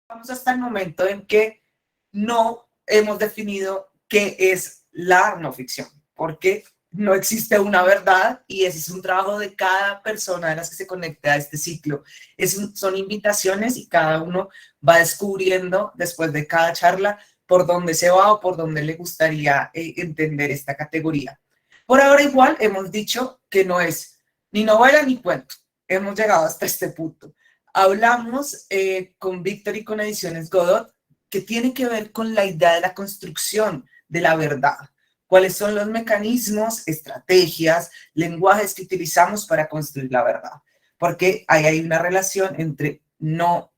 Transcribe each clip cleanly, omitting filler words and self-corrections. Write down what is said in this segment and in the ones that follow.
Vamos hasta el momento en que no hemos definido qué es la no ficción, porque no existe una verdad y ese es un trabajo de cada persona de las que se conecta a este ciclo. Son invitaciones y cada uno va descubriendo después de cada charla por dónde se va o por dónde le gustaría entender esta categoría. Por ahora igual hemos dicho que no es ni novela ni cuento. Hemos llegado hasta este punto. Hablamos con Víctor y con Ediciones Godot, que tiene que ver con la idea de la construcción de la verdad. ¿Cuáles son los mecanismos, estrategias, lenguajes que utilizamos para construir la verdad? Porque ahí hay una relación entre no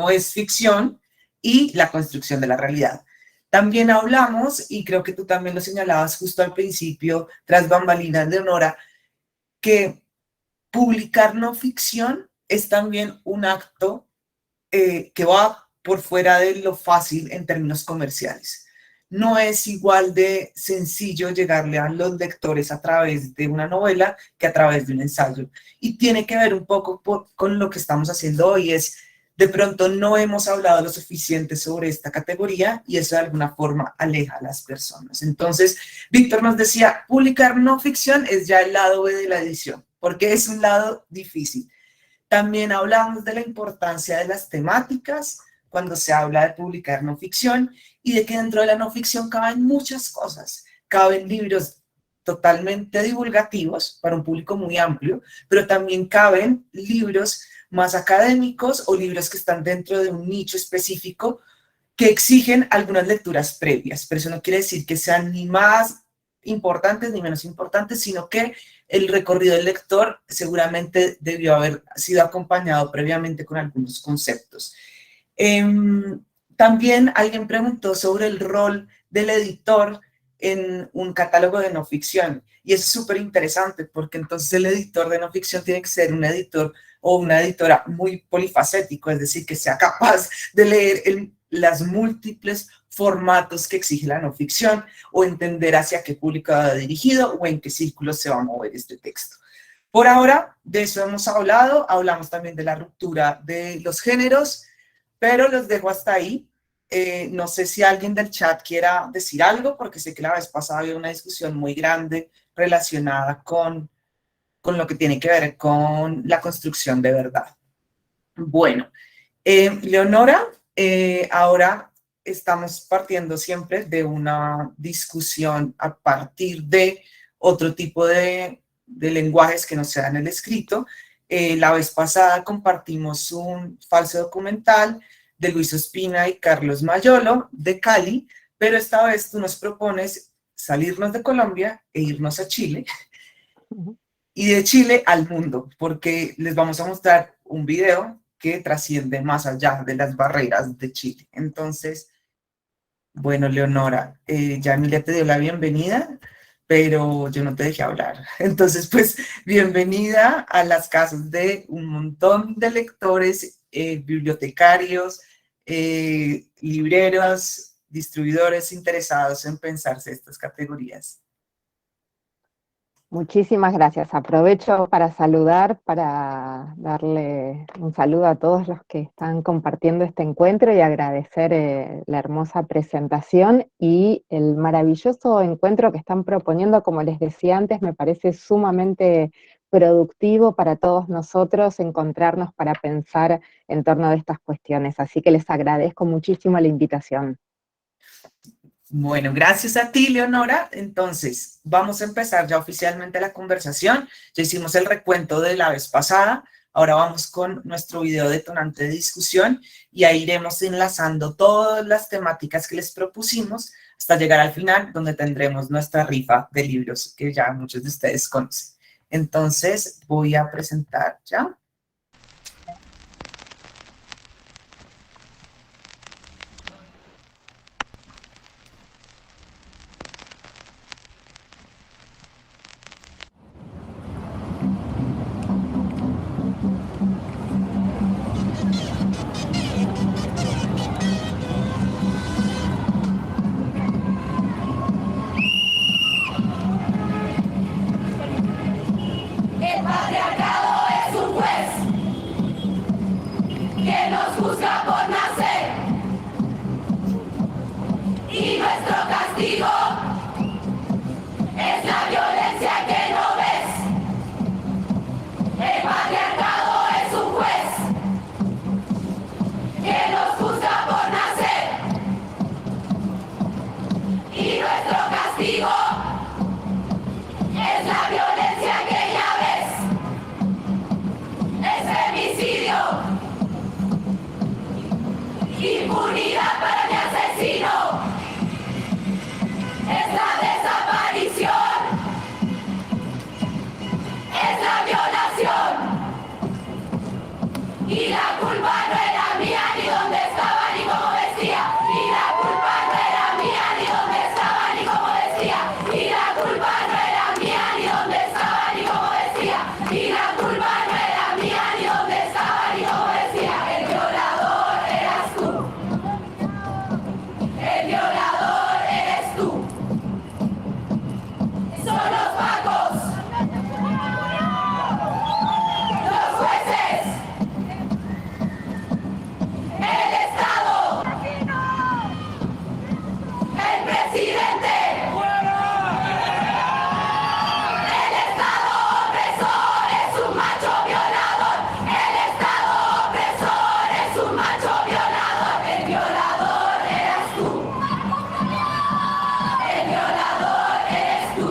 es ficción y la construcción de la realidad. También hablamos, y creo que tú también lo señalabas justo al principio, tras bambalinas, Leonora, que publicar no ficción es también un acto que va por fuera de lo fácil en términos comerciales. No es igual de sencillo llegarle a los lectores a través de una novela que a través de un ensayo. Y tiene que ver un poco con lo que estamos haciendo hoy, es de pronto no hemos hablado lo suficiente sobre esta categoría y eso de alguna forma aleja a las personas. Entonces, Víctor nos decía, publicar no ficción es ya el lado B de la edición, porque es un lado difícil. También hablamos de la importancia de las temáticas cuando se habla de publicar no ficción y de que dentro de la no ficción caben muchas cosas. Caben libros totalmente divulgativos para un público muy amplio, pero también caben libros más académicos o libros que están dentro de un nicho específico que exigen algunas lecturas previas, pero eso no quiere decir que sean ni más importantes ni menos importantes, sino que el recorrido del lector seguramente debió haber sido acompañado previamente con algunos conceptos. También alguien preguntó sobre el rol del editor en un catálogo de no ficción, y es súper interesante porque entonces el editor de no ficción tiene que ser un editor o una editora muy polifacético, es decir, que sea capaz de leer las múltiples formatos que exige la no ficción o entender hacia qué público va dirigido o en qué círculos se va a mover este texto. Por ahora, de eso hemos hablado, hablamos también de la ruptura de los géneros, pero los dejo hasta ahí. No sé si alguien del chat quiera decir algo, porque sé que la vez pasada había una discusión muy grande relacionada con lo que tiene que ver con la construcción de verdad. Bueno, Leonora, ahora estamos partiendo siempre de una discusión a partir de otro tipo de lenguajes que no se dan en el escrito. La vez pasada compartimos un falso documental de Luis Ospina y Carlos Mayolo de Cali, pero esta vez tú nos propones salirnos de Colombia e irnos a Chile y de Chile al mundo, porque les vamos a mostrar un video que trasciende más allá de las barreras de Chile. Entonces, bueno, Leonora, ya Emilia te dio la bienvenida, pero yo no te dejé hablar. Entonces, pues, bienvenida a las casas de un montón de lectores, bibliotecarios, libreros, distribuidores interesados en pensarse estas categorías. Muchísimas gracias. Aprovecho para saludar, para darle un saludo a todos los que están compartiendo este encuentro y agradecer la hermosa presentación y el maravilloso encuentro que están proponiendo. Como les decía antes, me parece sumamente productivo para todos nosotros encontrarnos para pensar en torno a estas cuestiones. Así que les agradezco muchísimo la invitación. Bueno, gracias a ti, Leonora. Entonces, vamos a empezar ya oficialmente la conversación. Ya hicimos el recuento de la vez pasada. Ahora vamos con nuestro video detonante de discusión y ahí iremos enlazando todas las temáticas que les propusimos hasta llegar al final, donde tendremos nuestra rifa de libros que ya muchos de ustedes conocen. Entonces, voy a presentar ya. El patriarcado es un juez. juzga por nacer y nuestro castigo es la violencia que no ves. El patriarcado es un juez que nos juzga por nacer y nuestro castigo es la violencia que ya ves. Es femicidio, impunidad para mi asesino, es la desaparición, es la violación. Y la culpa no era mía, ni dónde estaba, ni cómo vestía. Y la culpa no era mía, ni dónde estaba, ni cómo vestía. Y la culpa no era mía, ni dónde estaba, ni cómo vestía. Y la culpa no era mía, ni dónde estaba, ni cómo vestía. El violador eras tú. El violador eres tú. Son los pacos, los jueces, el Estado, el presidente, el Estado opresor es un macho violador, el Estado opresor es un macho violador, el violador eras tú, el violador eres tú.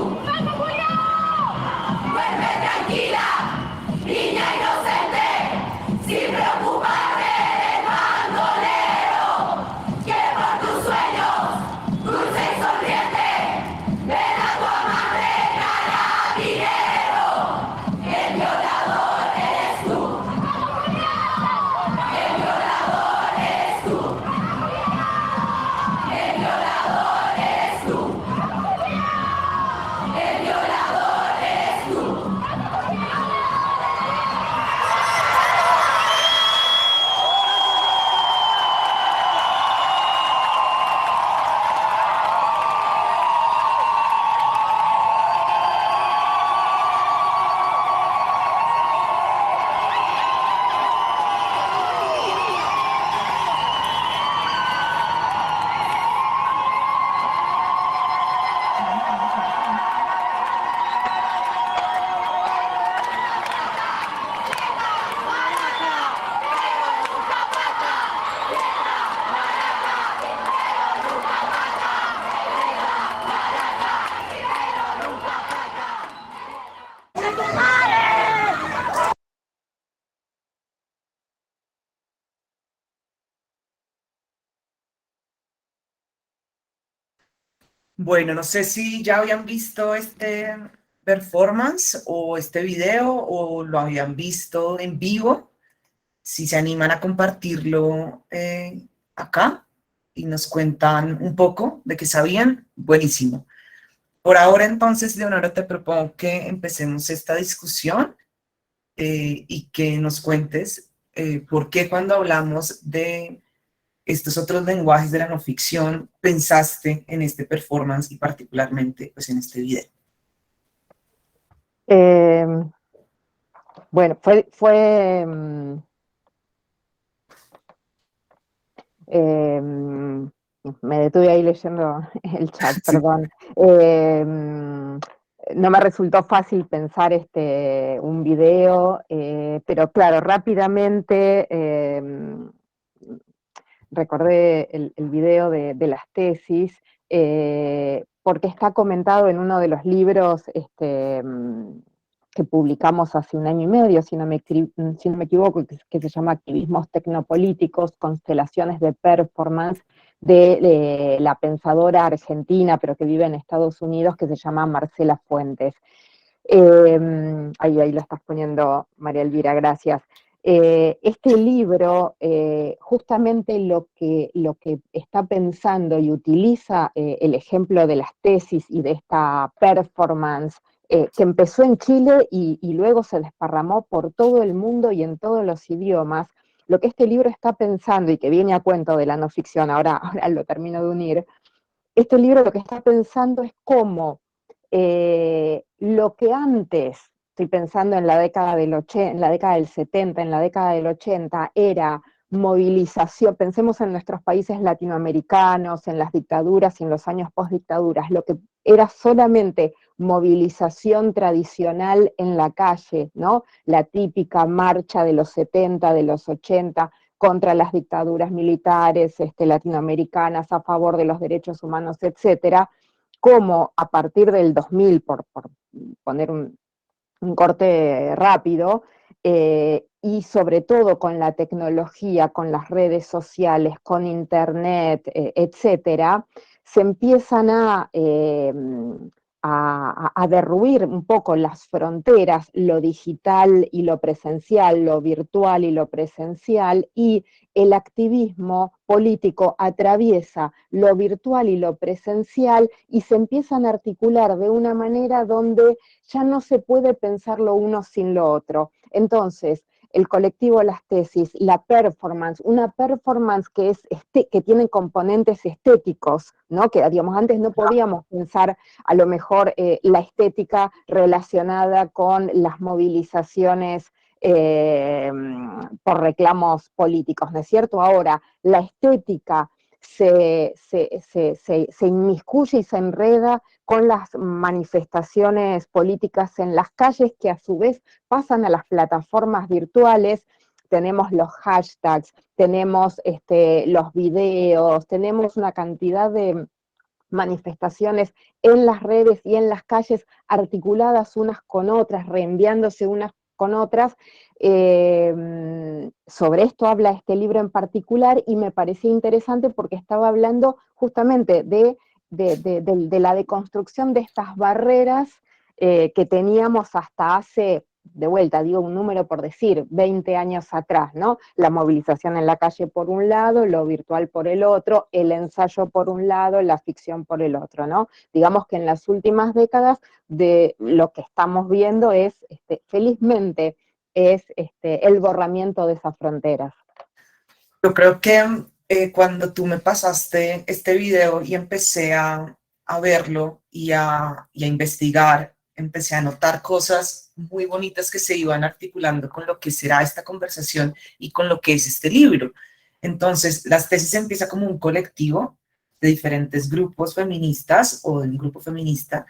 Duerme tranquila, niña inocente, sin preocuparme del bandolero, que por tus sueños, dulce y sonriente, ven a tu amante carabinero. El violador eres tú, el violador eres tú, el violador eres tú, el violador eres tú. Bueno, no sé si ya habían visto este performance o este video o lo habían visto en vivo. Si se animan a compartirlo acá y nos cuentan un poco de qué sabían, buenísimo. Por ahora entonces, Leonora, te propongo que empecemos esta discusión y que nos cuentes por qué cuando hablamos de estos otros lenguajes de la no ficción pensaste en este performance y particularmente pues en este video. Eh, bueno, me detuve ahí leyendo el chat, Sí. perdón. No me resultó fácil pensar un video, pero claro, rápidamente recordé el video de las tesis, porque está comentado en uno de los libros que publicamos hace un año y medio, si no me equivoco, que se llama Activismos Tecnopolíticos, Constelaciones de Performance, de la pensadora argentina, pero que vive en Estados Unidos, que se llama Marcela Fuentes. Ahí lo estás poniendo, María Elvira, gracias. Este libro, justamente lo que está pensando y utiliza el ejemplo de las tesis y de esta performance que empezó en Chile y luego se desparramó por todo el mundo y en todos los idiomas, lo que este libro está pensando y que viene a cuento de la no ficción, ahora lo termino de unir, este libro lo que está pensando es cómo lo que antes, estoy pensando en la década del 80, en la década del 70, en la década del 80, era movilización, pensemos en nuestros países latinoamericanos, en las dictaduras y en los años postdictaduras, lo que era solamente movilización tradicional en la calle, ¿no? La típica marcha de los 70, de los 80, contra las dictaduras militares latinoamericanas, a favor de los derechos humanos, etcétera, como a partir del 2000, por poner un corte rápido, y sobre todo con la tecnología, con las redes sociales, con internet, etcétera, se empiezan a derruir un poco las fronteras, lo digital y lo presencial, lo virtual y lo presencial, y el activismo político atraviesa lo virtual y lo presencial y se empiezan a articular de una manera donde ya no se puede pensar lo uno sin lo otro. Entonces, el colectivo Las Tesis, la performance, una performance que tiene componentes estéticos, ¿no? Que digamos, antes no podíamos pensar a lo mejor la estética relacionada con las movilizaciones por reclamos políticos, ¿no es cierto? Ahora, la estética se inmiscuye y se enreda con las manifestaciones políticas en las calles, que a su vez pasan a las plataformas virtuales. Tenemos los hashtags, tenemos los videos, tenemos una cantidad de manifestaciones en las redes y en las calles articuladas unas con otras, reenviándose unas con otras. Sobre esto habla este libro en particular y me parecía interesante porque estaba hablando justamente de la deconstrucción de estas barreras que teníamos hasta hace, de vuelta, digo un número por decir, 20 años atrás, ¿no? La movilización en la calle por un lado, lo virtual por el otro, el ensayo por un lado, la ficción por el otro, ¿no? Digamos que en las últimas décadas de lo que estamos viendo es, felizmente, es el borramiento de esas fronteras. Yo creo que cuando tú me pasaste este video y empecé a verlo y a investigar, empecé a notar cosas muy bonitas que se iban articulando con lo que será esta conversación y con lo que es este libro. Entonces, Las Tesis empieza como un colectivo de diferentes grupos feministas o de un grupo feminista,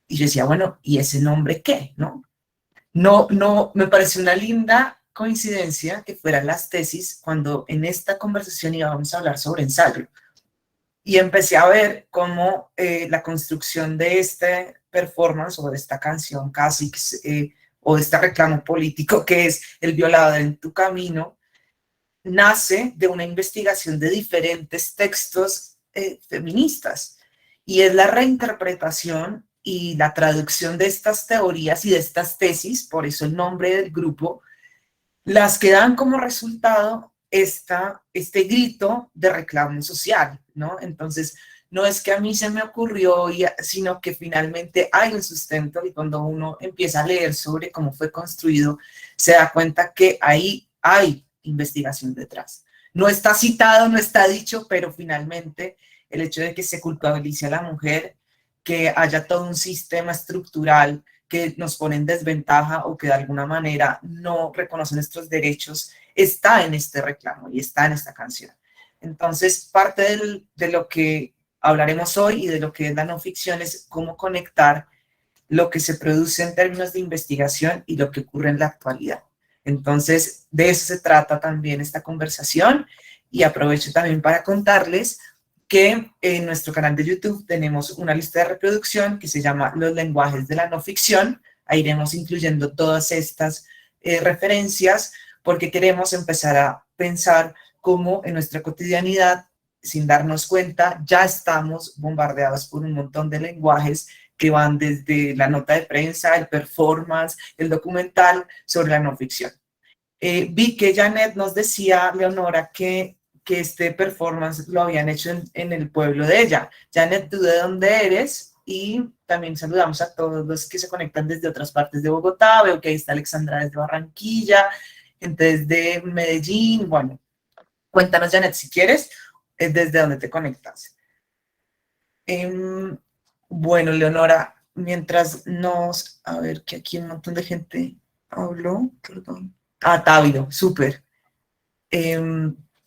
y yo decía, bueno, ¿y ese nombre qué? No, me pareció una linda coincidencia que fueran Las Tesis cuando en esta conversación íbamos a hablar sobre ensayo. Y empecé a ver cómo la construcción de este performance o de esta canción casi, o de este reclamo político que es El violador en tu camino, nace de una investigación de diferentes textos feministas. Y es la reinterpretación y la traducción de estas teorías y de estas tesis, por eso el nombre del grupo, las que dan como resultado este grito de reclamo social, ¿no? Entonces, no es que a mí se me ocurrió, sino que finalmente hay un sustento y cuando uno empieza a leer sobre cómo fue construido, se da cuenta que ahí hay investigación detrás. No está citado, no está dicho, pero finalmente el hecho de que se culpabilice a la mujer, que haya todo un sistema estructural que nos pone en desventaja o que de alguna manera no reconoce nuestros derechos, está en este reclamo y está en esta canción. Entonces, parte de lo que hablaremos hoy y de lo que es la no ficción es cómo conectar lo que se produce en términos de investigación y lo que ocurre en la actualidad. Entonces, de eso se trata también esta conversación y aprovecho también para contarles que en nuestro canal de YouTube tenemos una lista de reproducción que se llama Los lenguajes de la no ficción. Ahí iremos incluyendo todas estas referencias porque queremos empezar a pensar cómo en nuestra cotidianidad, sin darnos cuenta, ya estamos bombardeados por un montón de lenguajes que van desde la nota de prensa, el performance, el documental sobre la no ficción. Vi que Janet nos decía, Leonora, que este performance lo habían hecho en el pueblo de ella. Janet, ¿tú de dónde eres? Y también saludamos a todos los que se conectan desde otras partes de Bogotá. Veo que ahí está Alexandra desde Barranquilla, gente desde Medellín. Bueno, cuéntanos, Janet, si quieres, desde dónde te conectas. Bueno, Leonora, mientras a ver, que aquí un montón de gente habló, perdón. Ah, Tábilo, súper.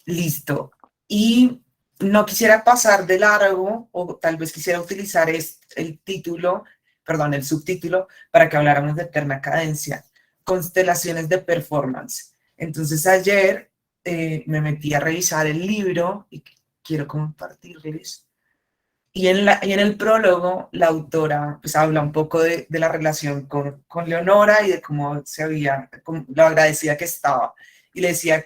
Listo. Y no quisiera pasar de largo, o tal vez quisiera utilizar el título, perdón, el subtítulo, para que habláramos de eterna cadencia, constelaciones de performance. Entonces ayer me metí a revisar el libro y quiero compartirles. Y en el prólogo, la autora pues, habla un poco de la relación con Leonora y de cómo se había, lo agradecida que estaba. Y le decía,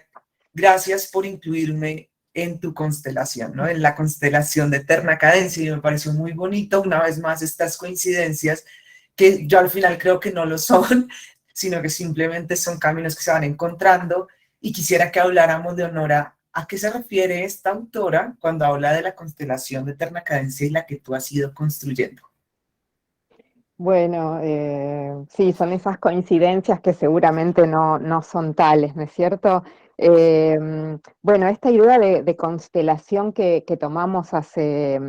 gracias por incluirme en tu constelación, ¿no? En la constelación de eterna cadencia. Y me pareció muy bonito, una vez más, estas coincidencias que yo al final creo que no lo son, sino que simplemente son caminos que se van encontrando. Y quisiera que habláramos, Leonora, ¿a qué se refiere esta autora cuando habla de la constelación de eterna cadencia y la que tú has ido construyendo? Bueno, sí, son esas coincidencias que seguramente no son tales, ¿no es cierto? Bueno, esta idea de constelación que tomamos hace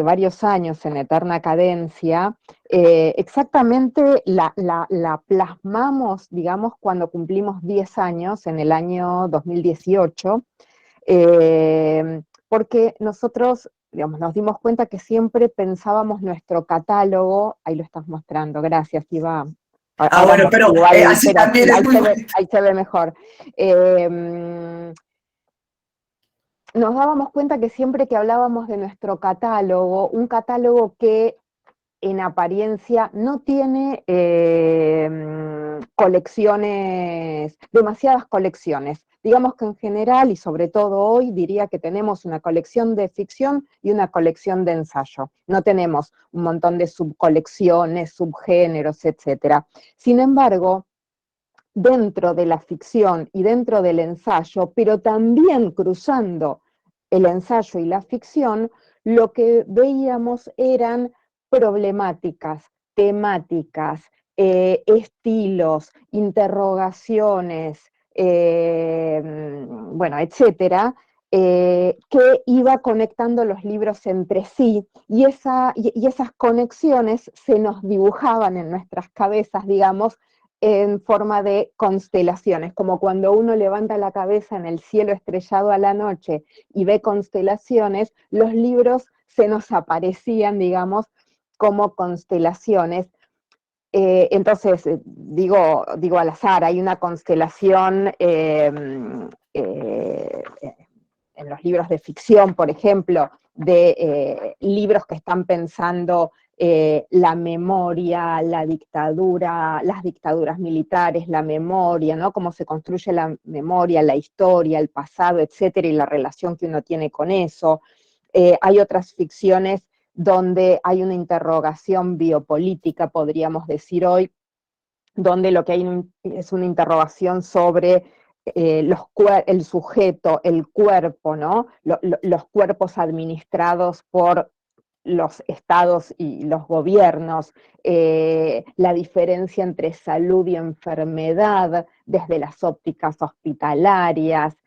varios años en Eterna Cadencia, exactamente la plasmamos, digamos, cuando cumplimos 10 años, en el año 2018, porque nosotros, digamos, nos dimos cuenta que siempre pensábamos nuestro catálogo, ahí lo estás mostrando, gracias, Iba. Ah, Ahora bueno, pero igual, así pero también sí, es muy bonito. ahí se ve mejor. Nos dábamos cuenta que siempre que hablábamos de nuestro catálogo, un catálogo que en apariencia no tiene colecciones, demasiadas colecciones. Digamos que en general, y sobre todo hoy, diría que tenemos una colección de ficción y una colección de ensayo. No tenemos un montón de subcolecciones, subgéneros, etc. Sin embargo, dentro de la ficción y dentro del ensayo, pero también cruzando el ensayo y la ficción, lo que veíamos eran problemáticas, temáticas, estilos, interrogaciones, bueno, etcétera, que iba conectando los libros entre sí, y esas conexiones se nos dibujaban en nuestras cabezas, digamos, en forma de constelaciones, como cuando uno levanta la cabeza en el cielo estrellado a la noche y ve constelaciones, los libros se nos aparecían, digamos, como constelaciones. Entonces, digo al azar, hay una constelación en los libros de ficción, por ejemplo, de libros que están pensando la memoria, la dictadura, las dictaduras militares, la memoria, ¿no? Cómo se construye la memoria, la historia, el pasado, etcétera, y la relación que uno tiene con eso. Hay otras ficciones donde hay una interrogación biopolítica, podríamos decir hoy, donde lo que hay es una interrogación sobre el sujeto, el cuerpo, ¿no? Los cuerpos administrados por los estados y los gobiernos, la diferencia entre salud y enfermedad desde las ópticas hospitalarias,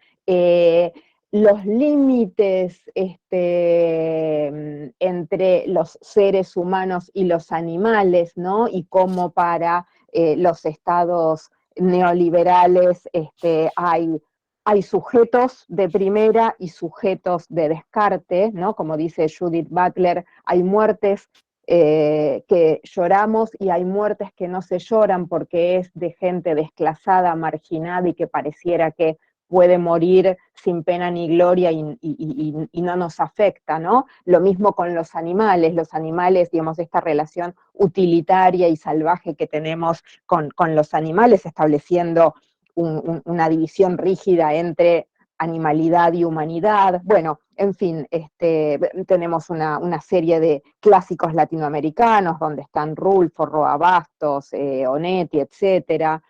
los límites entre los seres humanos y los animales, ¿no? Y cómo para los estados neoliberales hay sujetos de primera y sujetos de descarte, ¿no? Como dice Judith Butler, hay muertes que lloramos y hay muertes que no se lloran porque es de gente desclasada, marginada y que pareciera que puede morir sin pena ni gloria y no nos afecta, ¿no? Lo mismo con los animales, digamos, esta relación utilitaria y salvaje que tenemos con los animales, estableciendo una división rígida entre animalidad y humanidad. Bueno, en fin, tenemos una serie de clásicos latinoamericanos donde están Rulfo, Roa Bastos, Onetti, etcétera.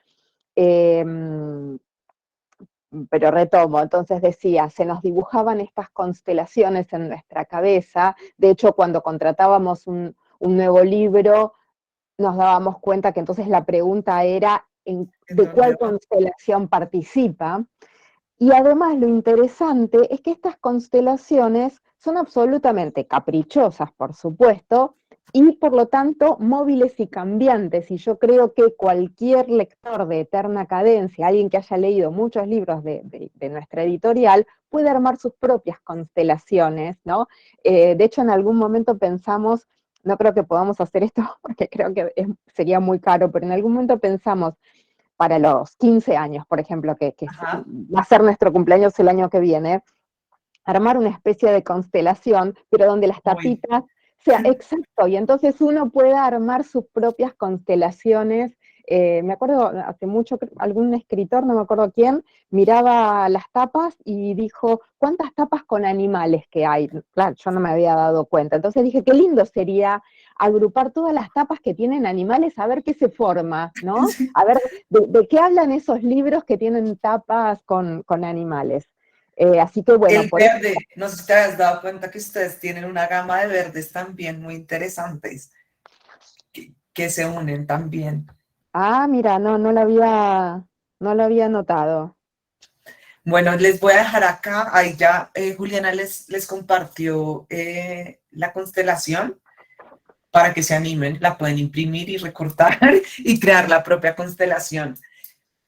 Pero retomo, entonces decía, se nos dibujaban estas constelaciones en nuestra cabeza. De hecho, cuando contratábamos un nuevo libro, nos dábamos cuenta que entonces la pregunta era de cuál constelación participa. Y además lo interesante es que estas constelaciones son absolutamente caprichosas, por supuesto, y por lo tanto móviles y cambiantes, y yo creo que cualquier lector de Eterna Cadencia, alguien que haya leído muchos libros de nuestra editorial, puede armar sus propias constelaciones, ¿no? De hecho, en algún momento pensamos, no creo que podamos hacer esto porque creo que sería muy caro, pero en algún momento pensamos, para los 15 años, por ejemplo, que Ajá. va a ser nuestro cumpleaños el año que viene, armar una especie de constelación, pero donde las Uy. tapitas sea exacto, y entonces uno pueda armar sus propias constelaciones. Me acuerdo hace mucho, algún escritor, no me acuerdo quién, miraba las tapas y dijo, ¿cuántas tapas con animales que hay? Claro, yo no me había dado cuenta. Entonces dije, qué lindo sería agrupar todas las tapas que tienen animales, a ver qué se forma, ¿no? A ver de qué hablan esos libros que tienen tapas con animales. Así que bueno, El por eso. verde, no sé si te has dado cuenta que ustedes tienen una gama de verdes también muy interesantes que se unen también. Ah, mira, no lo había notado. Bueno, les voy a dejar acá, ahí ya Juliana les compartió la constelación para que se animen, la pueden imprimir y recortar y crear la propia constelación.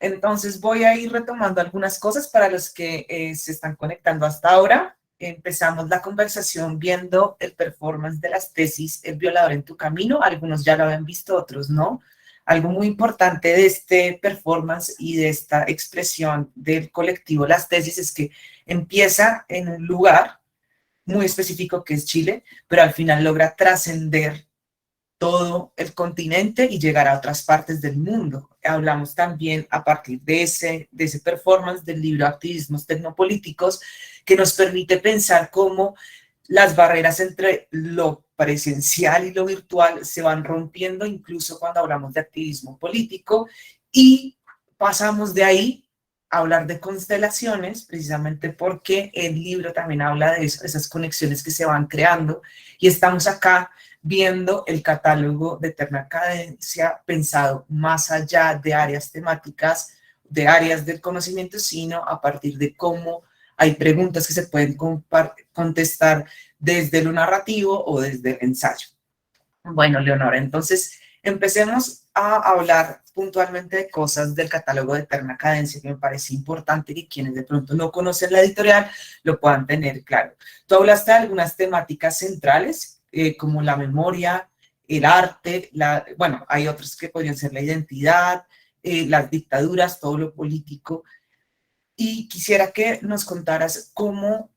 Entonces voy a ir retomando algunas cosas para los que se están conectando hasta ahora. Empezamos la conversación viendo el performance de las tesis El violador en tu camino. Algunos ya lo habían visto, otros no. Algo muy importante de este performance y de esta expresión del colectivo Las Tesis es que empieza en un lugar muy específico que es Chile, pero al final logra trascender todo el continente y llegar a otras partes del mundo. Hablamos también a partir de ese performance del libro Activismos Tecnopolíticos, que nos permite pensar cómo las barreras entre lo presencial y lo virtual se van rompiendo, incluso cuando hablamos de activismo político, y pasamos de ahí a hablar de constelaciones, precisamente porque el libro también habla de eso, esas conexiones que se van creando, y estamos acá viendo el catálogo de Eterna Cadencia pensado más allá de áreas temáticas, de áreas del conocimiento, sino a partir de cómo hay preguntas que se pueden contestar desde lo narrativo o desde el ensayo. Bueno, Leonora, entonces empecemos a hablar puntualmente de cosas del catálogo de Eterna Cadencia que me parece importante que quienes de pronto no conocen la editorial lo puedan tener claro. Tú hablaste de algunas temáticas centrales como la memoria, el arte, bueno, hay otros que podrían ser la identidad, las dictaduras, todo lo político. Y quisiera que nos contaras cómo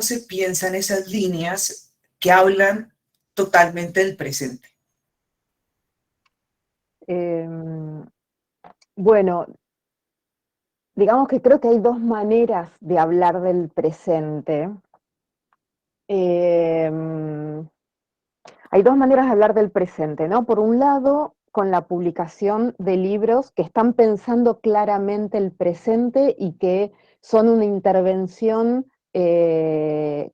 se piensan esas líneas que hablan totalmente del presente. Bueno, digamos que creo que hay dos maneras de hablar del presente. Hay dos maneras de hablar del presente, ¿no? Por un lado, con la publicación de libros que están pensando claramente el presente y que son una intervención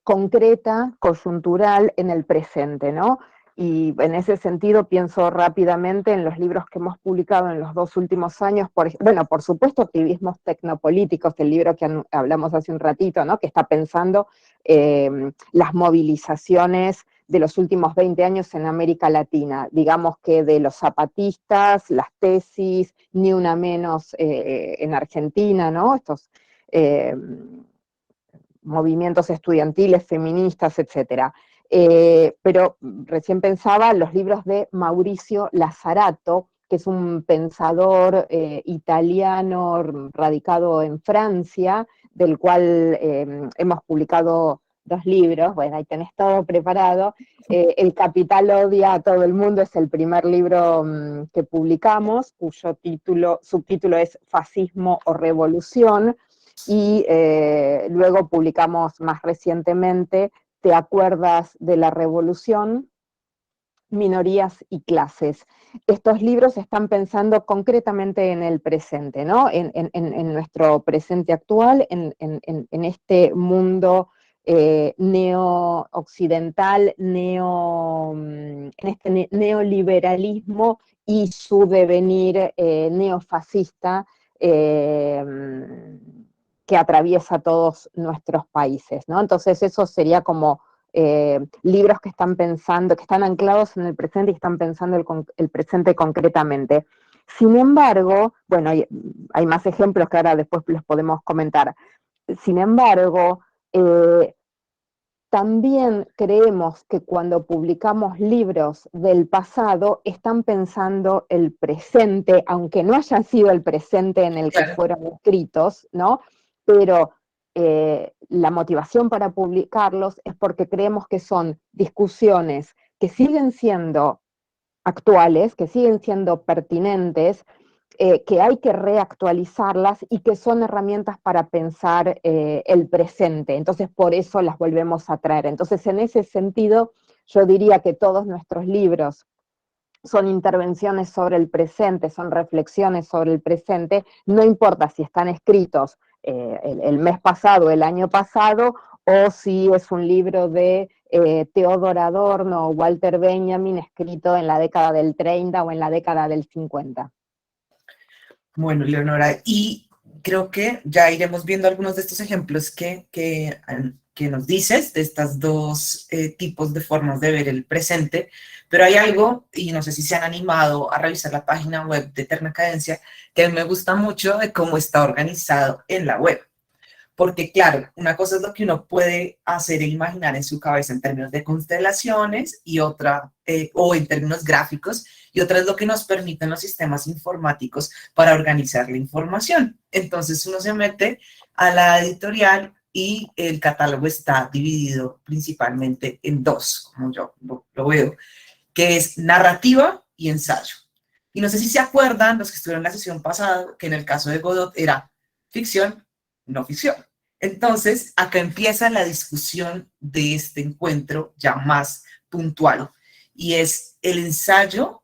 concreta, coyuntural en el presente, ¿no? Y en ese sentido pienso rápidamente en los libros que hemos publicado en los 2 últimos años, bueno, por supuesto, Activismos Tecnopolíticos, el libro que hablamos hace un ratito, ¿no? Que está pensando las movilizaciones de los últimos 20 años en América Latina, digamos que de los zapatistas, las tesis, ni una menos en Argentina, ¿no? Estos movimientos estudiantiles, feministas, etcétera. Pero recién pensaba en los libros de Mauricio Lazzarato, que es un pensador italiano radicado en Francia, del cual hemos publicado 2 libros, bueno, ahí tenés todo preparado. El Capital odia a todo el mundo es el primer libro que publicamos, cuyo subtítulo es Fascismo o Revolución, y luego publicamos más recientemente ¿Te acuerdas de la revolución? Minorías y clases. Estos libros están pensando concretamente en el presente, ¿no? En nuestro presente actual, en este mundo neo-occidental, en este neoliberalismo y su devenir neofascista eh, que atraviesa todos nuestros países, ¿no? Entonces eso sería como libros que están pensando, que están anclados en el presente y están pensando el presente concretamente. Sin embargo, bueno, hay más ejemplos que ahora después los podemos comentar. Sin embargo, también creemos que cuando publicamos libros del pasado están pensando el presente, aunque no haya sido el presente en el que Claro. fueron escritos, ¿no? Pero la motivación para publicarlos es porque creemos que son discusiones que siguen siendo actuales, que siguen siendo pertinentes, que hay que reactualizarlas y que son herramientas para pensar el presente. Entonces, por eso las volvemos a traer. Entonces, en ese sentido, yo diría que todos nuestros libros son intervenciones sobre el presente, son reflexiones sobre el presente, no importa si están escritos el mes pasado, el año pasado, o si es un libro de Theodor Adorno o Walter Benjamin escrito en la década del 30 o en la década del 50. Bueno, Leonora, y creo que ya iremos viendo algunos de estos ejemplos que nos dices, de estas dos tipos de formas de ver el presente, pero hay algo, y no sé si se han animado a revisar la página web de Eterna Cadencia, que a mí me gusta mucho de cómo está organizado en la web. Porque claro, una cosa es lo que uno puede hacer e imaginar en su cabeza en términos de constelaciones y otra, o en términos gráficos, y otra es lo que nos permiten los sistemas informáticos para organizar la información. Entonces uno se mete a la editorial y el catálogo está dividido principalmente en dos, como yo lo veo, que es narrativa y ensayo. Y no sé si se acuerdan, los que estuvieron en la sesión pasada, que en el caso de Godot era ficción, no ficción. Entonces, acá empieza la discusión de este encuentro ya más puntual, y es el ensayo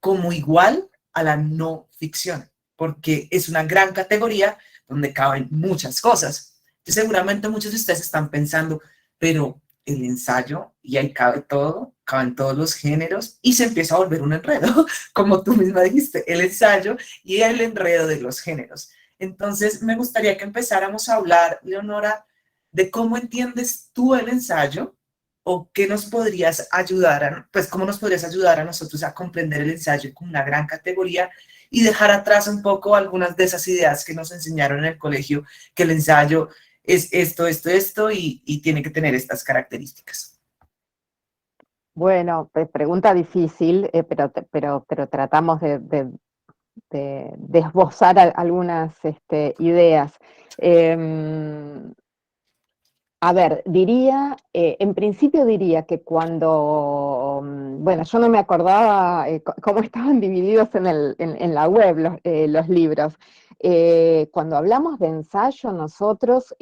como igual a la no ficción, porque es una gran categoría donde caben muchas cosas. Entonces, seguramente muchos de ustedes están pensando, pero el ensayo, y ahí cabe todo, caben todos los géneros, y se empieza a volver un enredo, como tú misma dijiste, el ensayo y el enredo de los géneros. Entonces, me gustaría que empezáramos a hablar, Leonora, de cómo entiendes tú el ensayo, o qué nos podrías ayudar, pues cómo nos podrías ayudar a nosotros a comprender el ensayo como una gran categoría y dejar atrás un poco algunas de esas ideas que nos enseñaron en el colegio, que el ensayo es esto y tiene que tener estas características. Bueno, pregunta difícil, pero tratamos de esbozar algunas ideas. A ver, en principio diría que bueno, yo no me acordaba cómo estaban divididos en la web los libros. Cuando hablamos de ensayo, nosotros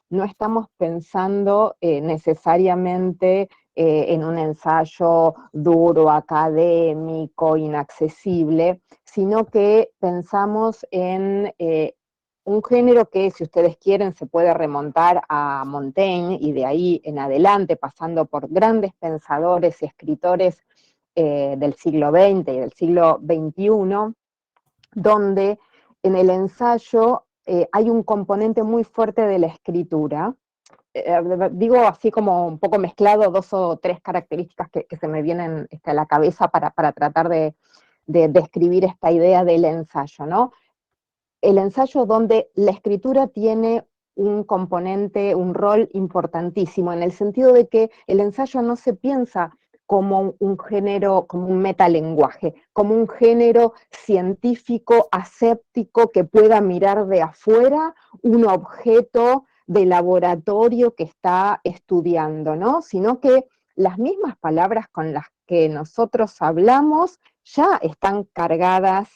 no estamos pensando necesariamente en un ensayo duro, académico, inaccesible, sino que pensamos en un género que, si ustedes quieren, se puede remontar a Montaigne y de ahí en adelante, pasando por grandes pensadores y escritores del siglo XX y del siglo XXI, donde en el ensayo hay un componente muy fuerte de la escritura. Digo así como un poco mezclado dos o tres características que se me vienen a la cabeza para tratar de describir esta idea del ensayo, ¿no? El ensayo donde la escritura tiene un componente, un rol importantísimo, en el sentido de que el ensayo no se piensa como un género, como un metalenguaje, como un género científico, aséptico, que pueda mirar de afuera un objeto de laboratorio que está estudiando, ¿no? Sino que las mismas palabras con las que nosotros hablamos ya están cargadas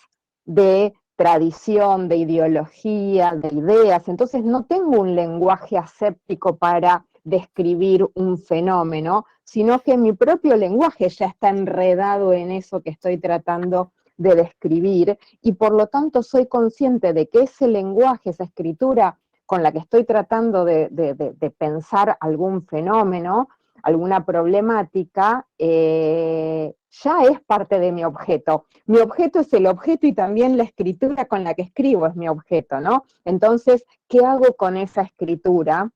de tradición, de ideología, de ideas. Entonces no tengo un lenguaje aséptico para describir un fenómeno, sino que mi propio lenguaje ya está enredado en eso que estoy tratando de describir, y por lo tanto soy consciente de que ese lenguaje, esa escritura con la que estoy tratando de pensar algún fenómeno, alguna problemática, ya es parte de mi objeto. Mi objeto es el objeto y también la escritura con la que escribo es mi objeto, ¿no? Entonces, ¿qué hago con esa escritura?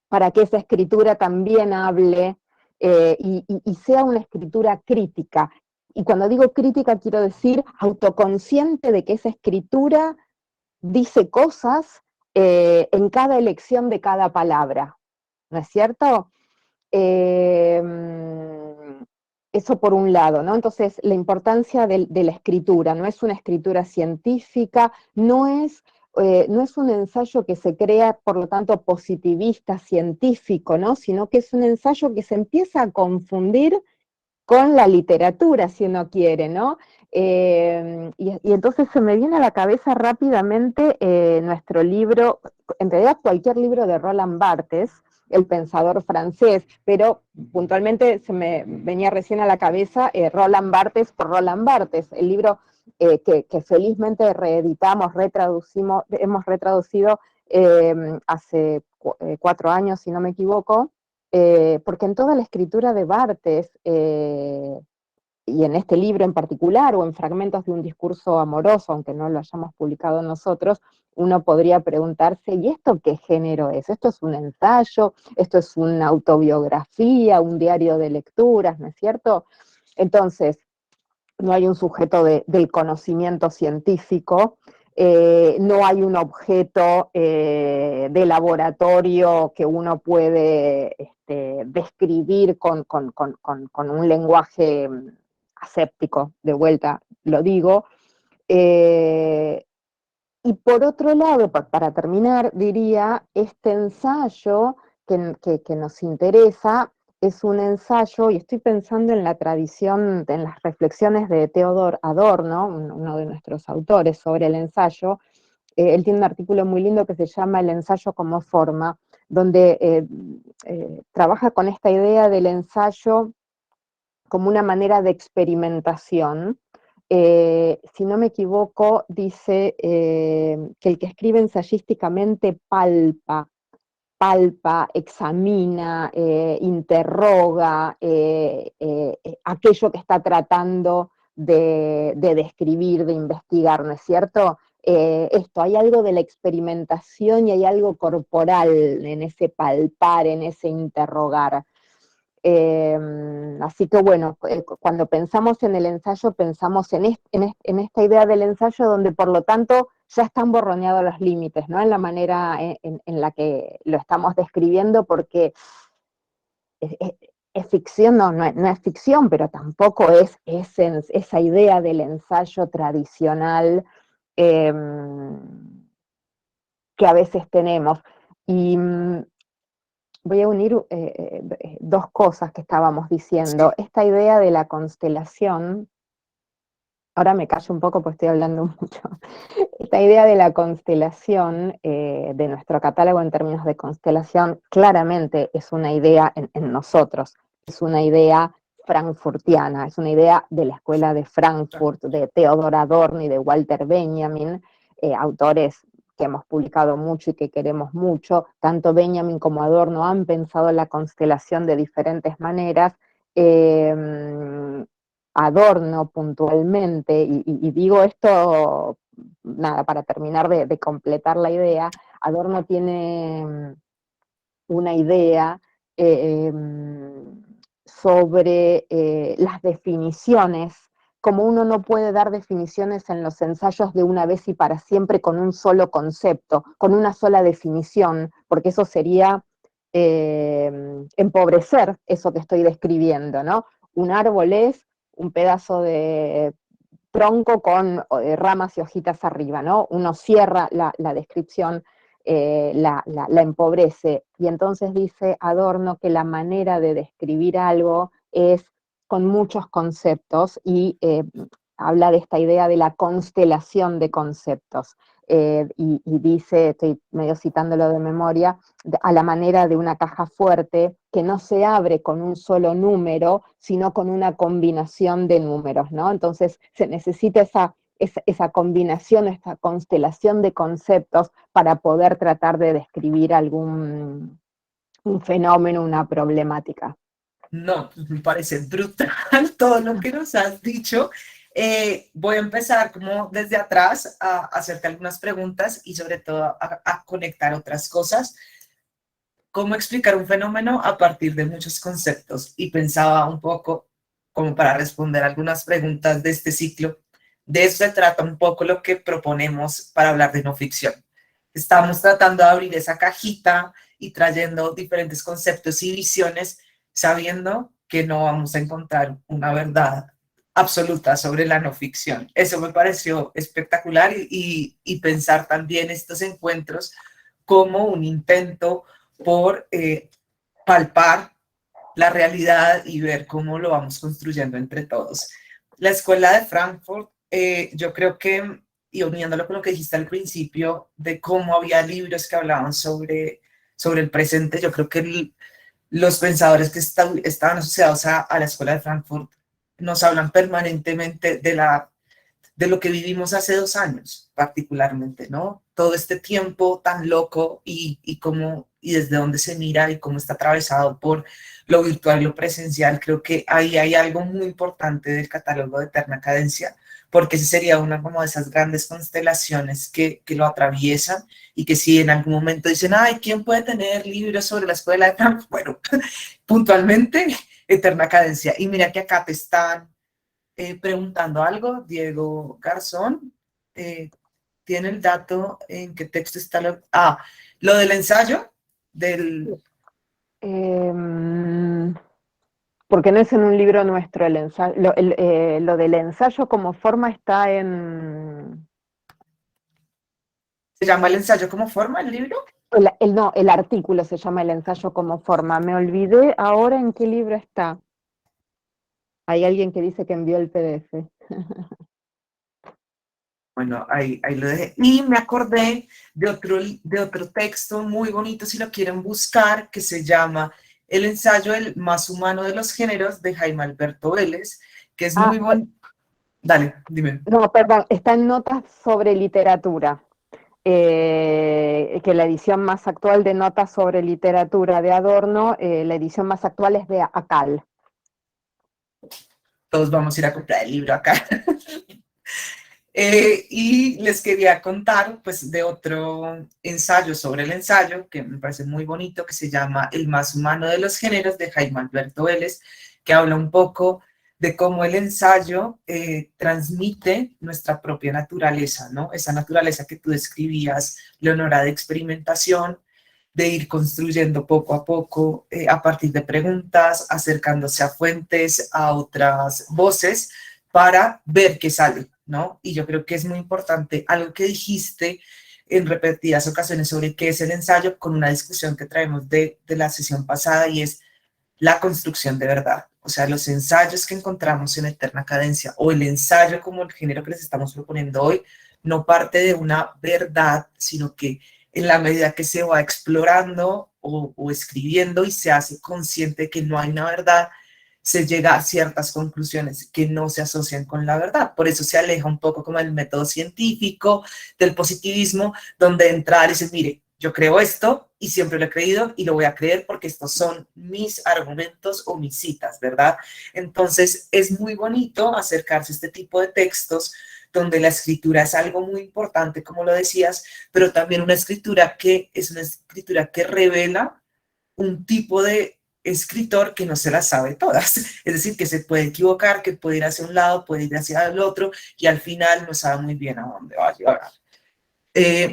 para que esa escritura también hable y sea una escritura crítica. Y cuando digo crítica quiero decir autoconsciente de que esa escritura dice cosas en cada elección de cada palabra, ¿no es cierto? Eh, Eso por un lado, ¿no? Entonces, la importancia de la escritura, no es una escritura científica, no es un ensayo que se crea, por lo tanto, positivista, científico, ¿no? Sino que es un ensayo que se empieza a confundir con la literatura, si uno quiere, ¿no? Y entonces se me viene a la cabeza rápidamente nuestro libro, en realidad cualquier libro de Roland Barthes, el pensador francés, pero puntualmente se me venía recién a la cabeza Roland Barthes por Roland Barthes, el libro que felizmente reeditamos, hemos retraducido hace 4 años, si no me equivoco, porque en toda la escritura de Barthes, y en este libro en particular, o en fragmentos de un discurso amoroso, aunque no lo hayamos publicado nosotros, uno podría preguntarse, ¿y esto qué género es? ¿Esto es un ensayo? ¿Esto es una autobiografía? ¿Un diario de lecturas? ¿No es cierto? Entonces, no hay un sujeto del conocimiento científico, no hay un objeto de laboratorio que uno puede describir con un lenguaje aséptico, de vuelta lo digo. Eh, y por otro lado, para terminar, diría, este ensayo que nos interesa es un ensayo, y estoy pensando en la tradición, en las reflexiones de Theodor Adorno, uno de nuestros autores sobre el ensayo. Él tiene un artículo muy lindo que se llama El ensayo como forma, donde trabaja con esta idea del ensayo como una manera de experimentación. Si no me equivoco, dice que el que escribe ensayísticamente palpa, examina, interroga aquello que está tratando de describir, de investigar, ¿no es cierto? Hay algo de la experimentación y hay algo corporal en ese palpar, en ese interrogar. Así que bueno, cuando pensamos en el ensayo, pensamos en esta idea del ensayo donde por lo tanto ya están borroneados los límites, ¿no? En la manera en la que lo estamos describiendo, porque es ficción, no es ficción, pero tampoco es esa idea del ensayo tradicional eh, que a veces tenemos. Y voy a unir dos cosas que estábamos diciendo. Sí. Esta idea de la constelación, ahora me callo un poco porque estoy hablando mucho. Esta idea de la constelación, de nuestro catálogo en términos de constelación, claramente es una idea en nosotros, es una idea frankfurtiana, es una idea de la escuela de Frankfurt, de Theodor Adorno y de Walter Benjamin, autores que hemos publicado mucho y que queremos mucho. Tanto Benjamin como Adorno han pensado la constelación de diferentes maneras. Adorno puntualmente, y digo esto, nada, para terminar de completar la idea, Adorno tiene una idea eh, sobre las definiciones, como uno no puede dar definiciones en los ensayos de una vez y para siempre con un solo concepto, con una sola definición, porque eso sería empobrecer eso que estoy describiendo, ¿no? Un árbol es un pedazo de tronco con ramas y hojitas arriba, ¿no? Uno cierra la descripción, la empobrece, y entonces dice Adorno que la manera de describir algo es con muchos conceptos, y habla de esta idea de la constelación de conceptos, y dice, estoy medio citándolo de memoria, a la manera de una caja fuerte que no se abre con un solo número, sino con una combinación de números, ¿no? Entonces se necesita esa combinación, esta constelación de conceptos para poder tratar de describir algún un fenómeno, una problemática. No, me parece brutal todo lo que nos has dicho. Voy a empezar como desde atrás a hacerte algunas preguntas y sobre todo a conectar otras cosas. cómo explicar un fenómeno a partir de muchos conceptos y pensaba un poco como para responder algunas preguntas de este ciclo. De eso se trata un poco lo que proponemos para hablar de no ficción. Estamos tratando de abrir esa cajita y trayendo diferentes conceptos y visiones, sabiendo que no vamos a encontrar una verdad absoluta sobre la no ficción. Eso me pareció espectacular y pensar también estos encuentros como un intento por palpar la realidad y ver cómo lo vamos construyendo entre todos. La escuela de Frankfurt, yo creo que, y uniéndolo con lo que dijiste al principio, de cómo había libros que hablaban sobre el presente, yo creo que los pensadores que estaban asociados a la escuela de Frankfurt nos hablan permanentemente de lo que vivimos hace 2 años, particularmente, ¿no? Todo este tiempo tan loco y desde dónde se mira y cómo está atravesado por lo virtual y lo presencial. Creo que ahí hay algo muy importante del catálogo de Eterna Cadencia, porque esa sería una como de esas grandes constelaciones que lo atraviesan y que si en algún momento dicen, ay, ¿quién puede tener libros sobre la escuela de Frankfurt? Bueno, puntualmente, Eterna Cadencia. Y mira que acá te están preguntando algo, Diego Garzón, tiene el dato en qué texto está lo del ensayo, del... Porque no es en un libro nuestro el ensayo, lo del ensayo como forma está en... ¿Se llama el ensayo como forma el libro? No, el artículo se llama el ensayo como forma. Me olvidé ahora en qué libro está. Hay alguien que dice que envió el PDF. Bueno, ahí lo dejé. Y me acordé de otro texto muy bonito, si lo quieren buscar, que se llama El ensayo El más humano de los géneros, de Jaime Alberto Vélez, que es muy bonito. Dale, dime. No, perdón, está en Notas sobre Literatura, que la edición más actual de Notas sobre Literatura de Adorno, la edición más actual es de ACAL. Todos vamos a ir a comprar el libro acá. Y les quería contar pues de otro ensayo sobre el ensayo que me parece muy bonito, que se llama El más humano de los géneros, de Jaime Alberto Vélez, que habla un poco de cómo el ensayo transmite nuestra propia naturaleza, ¿no? Esa naturaleza que tú describías, Leonora, de experimentación, de ir construyendo poco a poco a partir de preguntas, acercándose a fuentes, a otras voces, para ver qué sale, ¿no? Y yo creo que es muy importante algo que dijiste en repetidas ocasiones sobre qué es el ensayo, con una discusión que traemos de la sesión pasada, y es la construcción de verdad. O sea, los ensayos que encontramos en Eterna Cadencia, o el ensayo como el género que les estamos proponiendo hoy, no parte de una verdad, sino que en la medida que se va explorando o escribiendo y se hace consciente de que no hay una verdad, se llega a ciertas conclusiones que no se asocian con la verdad. Por eso se aleja un poco como el método científico, del positivismo, donde entrar y decir, mire, yo creo esto y siempre lo he creído y lo voy a creer porque estos son mis argumentos o mis citas, ¿verdad? Entonces es muy bonito acercarse a este tipo de textos donde la escritura es algo muy importante, como lo decías, pero también una escritura que es una escritura que revela un tipo de escritor que no se las sabe todas, es decir, que se puede equivocar, que puede ir hacia un lado, puede ir hacia el otro y al final no sabe muy bien a dónde va a llegar.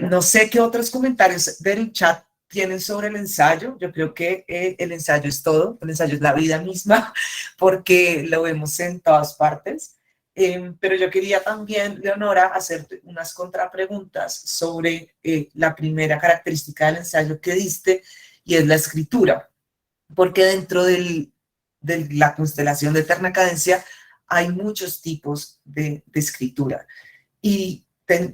No sé qué otros comentarios del chat tienen sobre el ensayo. Yo creo que el ensayo es todo, el ensayo es la vida misma, porque lo vemos en todas partes. Pero yo quería también, Leonora, hacerte unas contrapreguntas sobre la primera característica del ensayo que diste, y es la escritura, porque dentro de la constelación de Eterna Cadencia hay muchos tipos de escritura. Y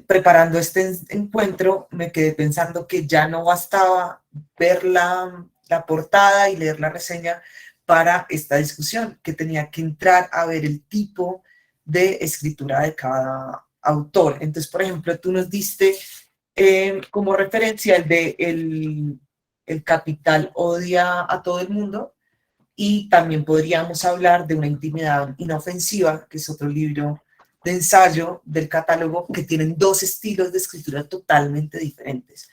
preparando este encuentro me quedé pensando que ya no bastaba ver la portada y leer la reseña para esta discusión, que tenía que entrar a ver el tipo de escritura de cada autor. Entonces, por ejemplo, tú nos diste como referencia el Capital odia a todo el mundo, y también podríamos hablar de Una intimidad inofensiva, que es otro libro de ensayo del catálogo, que tienen dos estilos de escritura totalmente diferentes.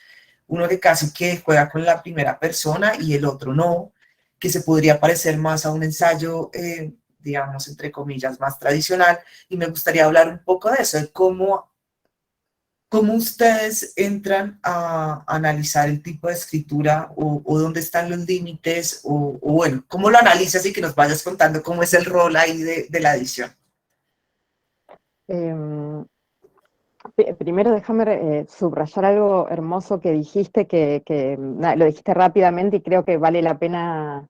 uno que casi que juega con la primera persona y el otro no, que se podría parecer más a un ensayo, digamos, entre comillas, más tradicional. Y me gustaría hablar un poco de eso, de cómo ustedes entran a analizar el tipo de escritura o dónde están los límites o bueno, cómo lo analizas y que nos vayas contando cómo es el rol ahí de la edición. Em, Primero déjame subrayar algo hermoso que dijiste, lo dijiste rápidamente y creo que vale la pena.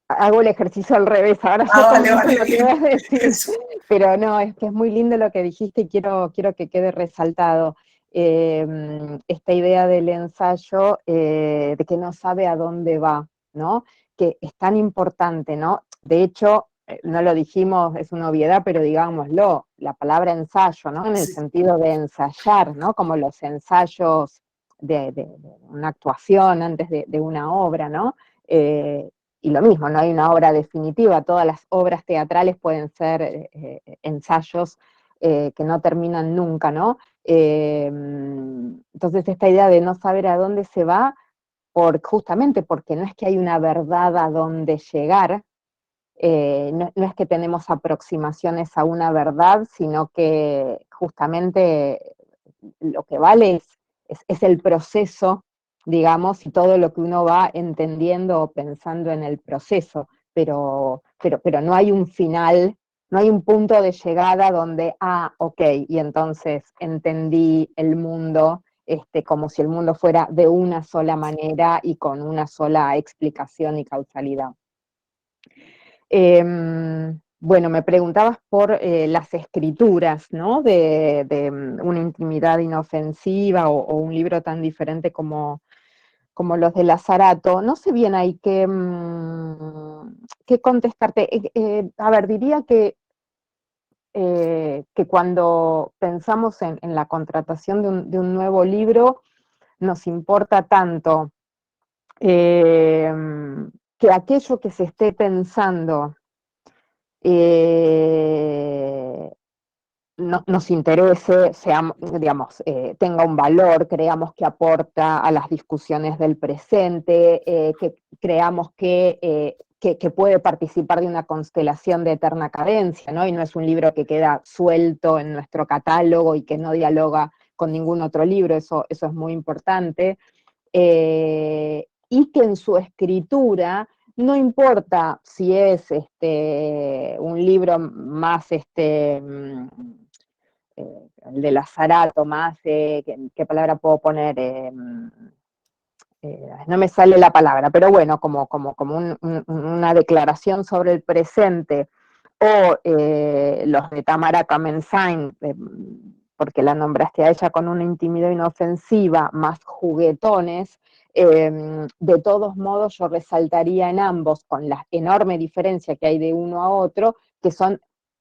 Hago el ejercicio al revés, ahora yo Vale, comento vale, lo que bien. vas a decir, Eso. pero no, es que es muy lindo lo que dijiste y quiero que quede resaltado. Esta idea del ensayo, de que no sabe a dónde va, ¿no? Que es tan importante, ¿no? De hecho, no lo dijimos, es una obviedad, pero digámoslo, la palabra ensayo, ¿no? En el Sí, sentido de ensayar, ¿no? Como los ensayos de una actuación antes de una obra, ¿no? Y lo mismo, no hay una obra definitiva, todas las obras teatrales pueden ser ensayos que no terminan nunca, ¿no? Entonces esta idea de no saber a dónde se va, justamente porque no es que hay una verdad a dónde llegar, no es que tenemos aproximaciones a una verdad, sino que justamente lo que vale es el proceso, digamos, y todo lo que uno va entendiendo o pensando en el proceso, pero no hay un final, no hay un punto de llegada donde, ok, y entonces entendí el mundo, como si el mundo fuera de una sola manera y con una sola explicación y causalidad. Bueno, me preguntabas por las escrituras, ¿no? De una intimidad inofensiva o un libro tan diferente como los de Lazzarato. No sé bien ahí qué contestarte. A ver, diría que cuando pensamos en la contratación de un nuevo libro, nos importa tanto eh, que aquello que se esté pensando eh, nos interese, digamos, tenga un valor, creamos que aporta a las discusiones del presente, que creamos que puede participar de una constelación de eterna cadencia, ¿no? Y no es un libro que queda suelto en nuestro catálogo y que no dialoga con ningún otro libro, eso es muy importante. Y que en su escritura no importa si es un libro más el de Lazzarato, más, ¿qué palabra puedo poner? No me sale la palabra, pero bueno, como una declaración sobre el presente, o los de Tamara Kamensain, porque la nombraste a ella con una intimidad inofensiva, más juguetones, de todos modos yo resaltaría en ambos, con la enorme diferencia que hay de uno a otro, que son,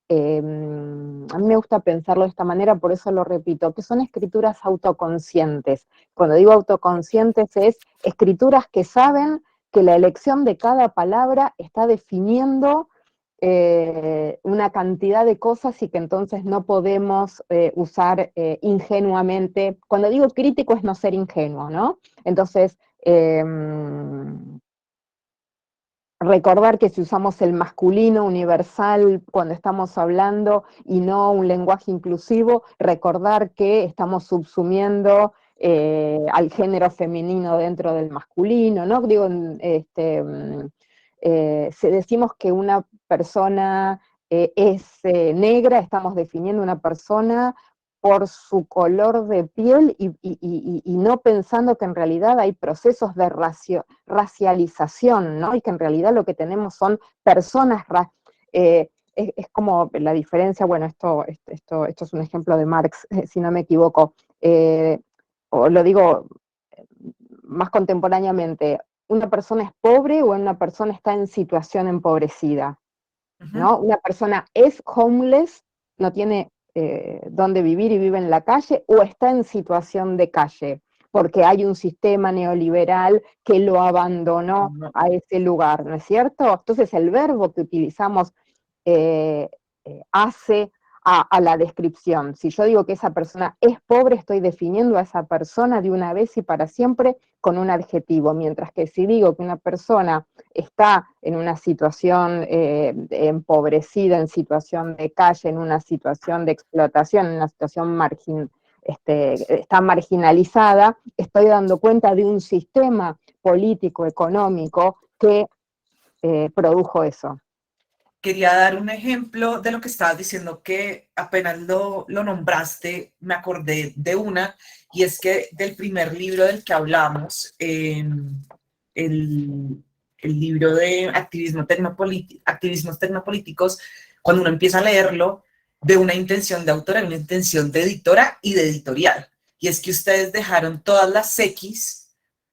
a mí me gusta pensarlo de esta manera, por eso lo repito, que son escrituras autoconscientes. Cuando digo autoconscientes es escrituras que saben que la elección de cada palabra está definiendo una cantidad de cosas y que entonces no podemos usar ingenuamente. Cuando digo crítico es no ser ingenuo, ¿no? Entonces, recordar que si usamos el masculino universal cuando estamos hablando y no un lenguaje inclusivo, recordar que estamos subsumiendo al género femenino dentro del masculino, ¿no? Digo, si decimos que una persona es negra, estamos definiendo una persona por su color de piel y no pensando que en realidad hay procesos de racialización, ¿no? Y que en realidad lo que tenemos son personas, es como la diferencia, bueno, esto es un ejemplo de Marx, si no me equivoco, o lo digo más contemporáneamente, una persona es pobre o una persona está en situación empobrecida, ¿no? Una persona es homeless, no tiene dónde vivir y vive en la calle, o está en situación de calle, porque hay un sistema neoliberal que lo abandonó No. a ese lugar, ¿no es cierto? Entonces el verbo que utilizamos hace a la descripción. Si yo digo que esa persona es pobre, estoy definiendo a esa persona de una vez y para siempre con un adjetivo, mientras que si digo que una persona está en una situación empobrecida, en situación de calle, en una situación de explotación, en una situación está marginalizada, estoy dando cuenta de un sistema político, económico, que produjo eso. Quería dar un ejemplo de lo que estabas diciendo, que apenas lo nombraste, me acordé de una, y es que del primer libro del que hablamos, el, el libro de activismos tecnopolíticos, cuando uno empieza a leerlo, de una intención de autora, una intención de editora y de editorial. Y es que ustedes dejaron todas las X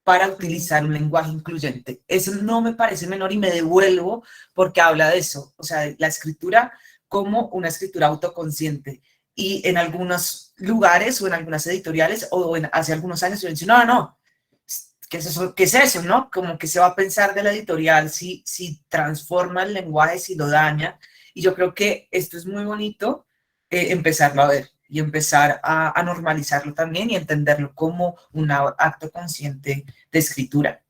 para utilizar un lenguaje incluyente. Eso no me parece menor y me devuelvo porque habla de eso, o sea, de la escritura como una escritura autoconsciente. Y en algunos lugares o en algunas editoriales o hace algunos años yo decía, no, ¿qué es eso? ¿Qué es eso? ¿No? Como que se va a pensar de la editorial si transforma el lenguaje, si lo daña. Y yo creo que esto es muy bonito, empezarlo a ver y empezar a normalizarlo también y entenderlo como un acto consciente de escritura.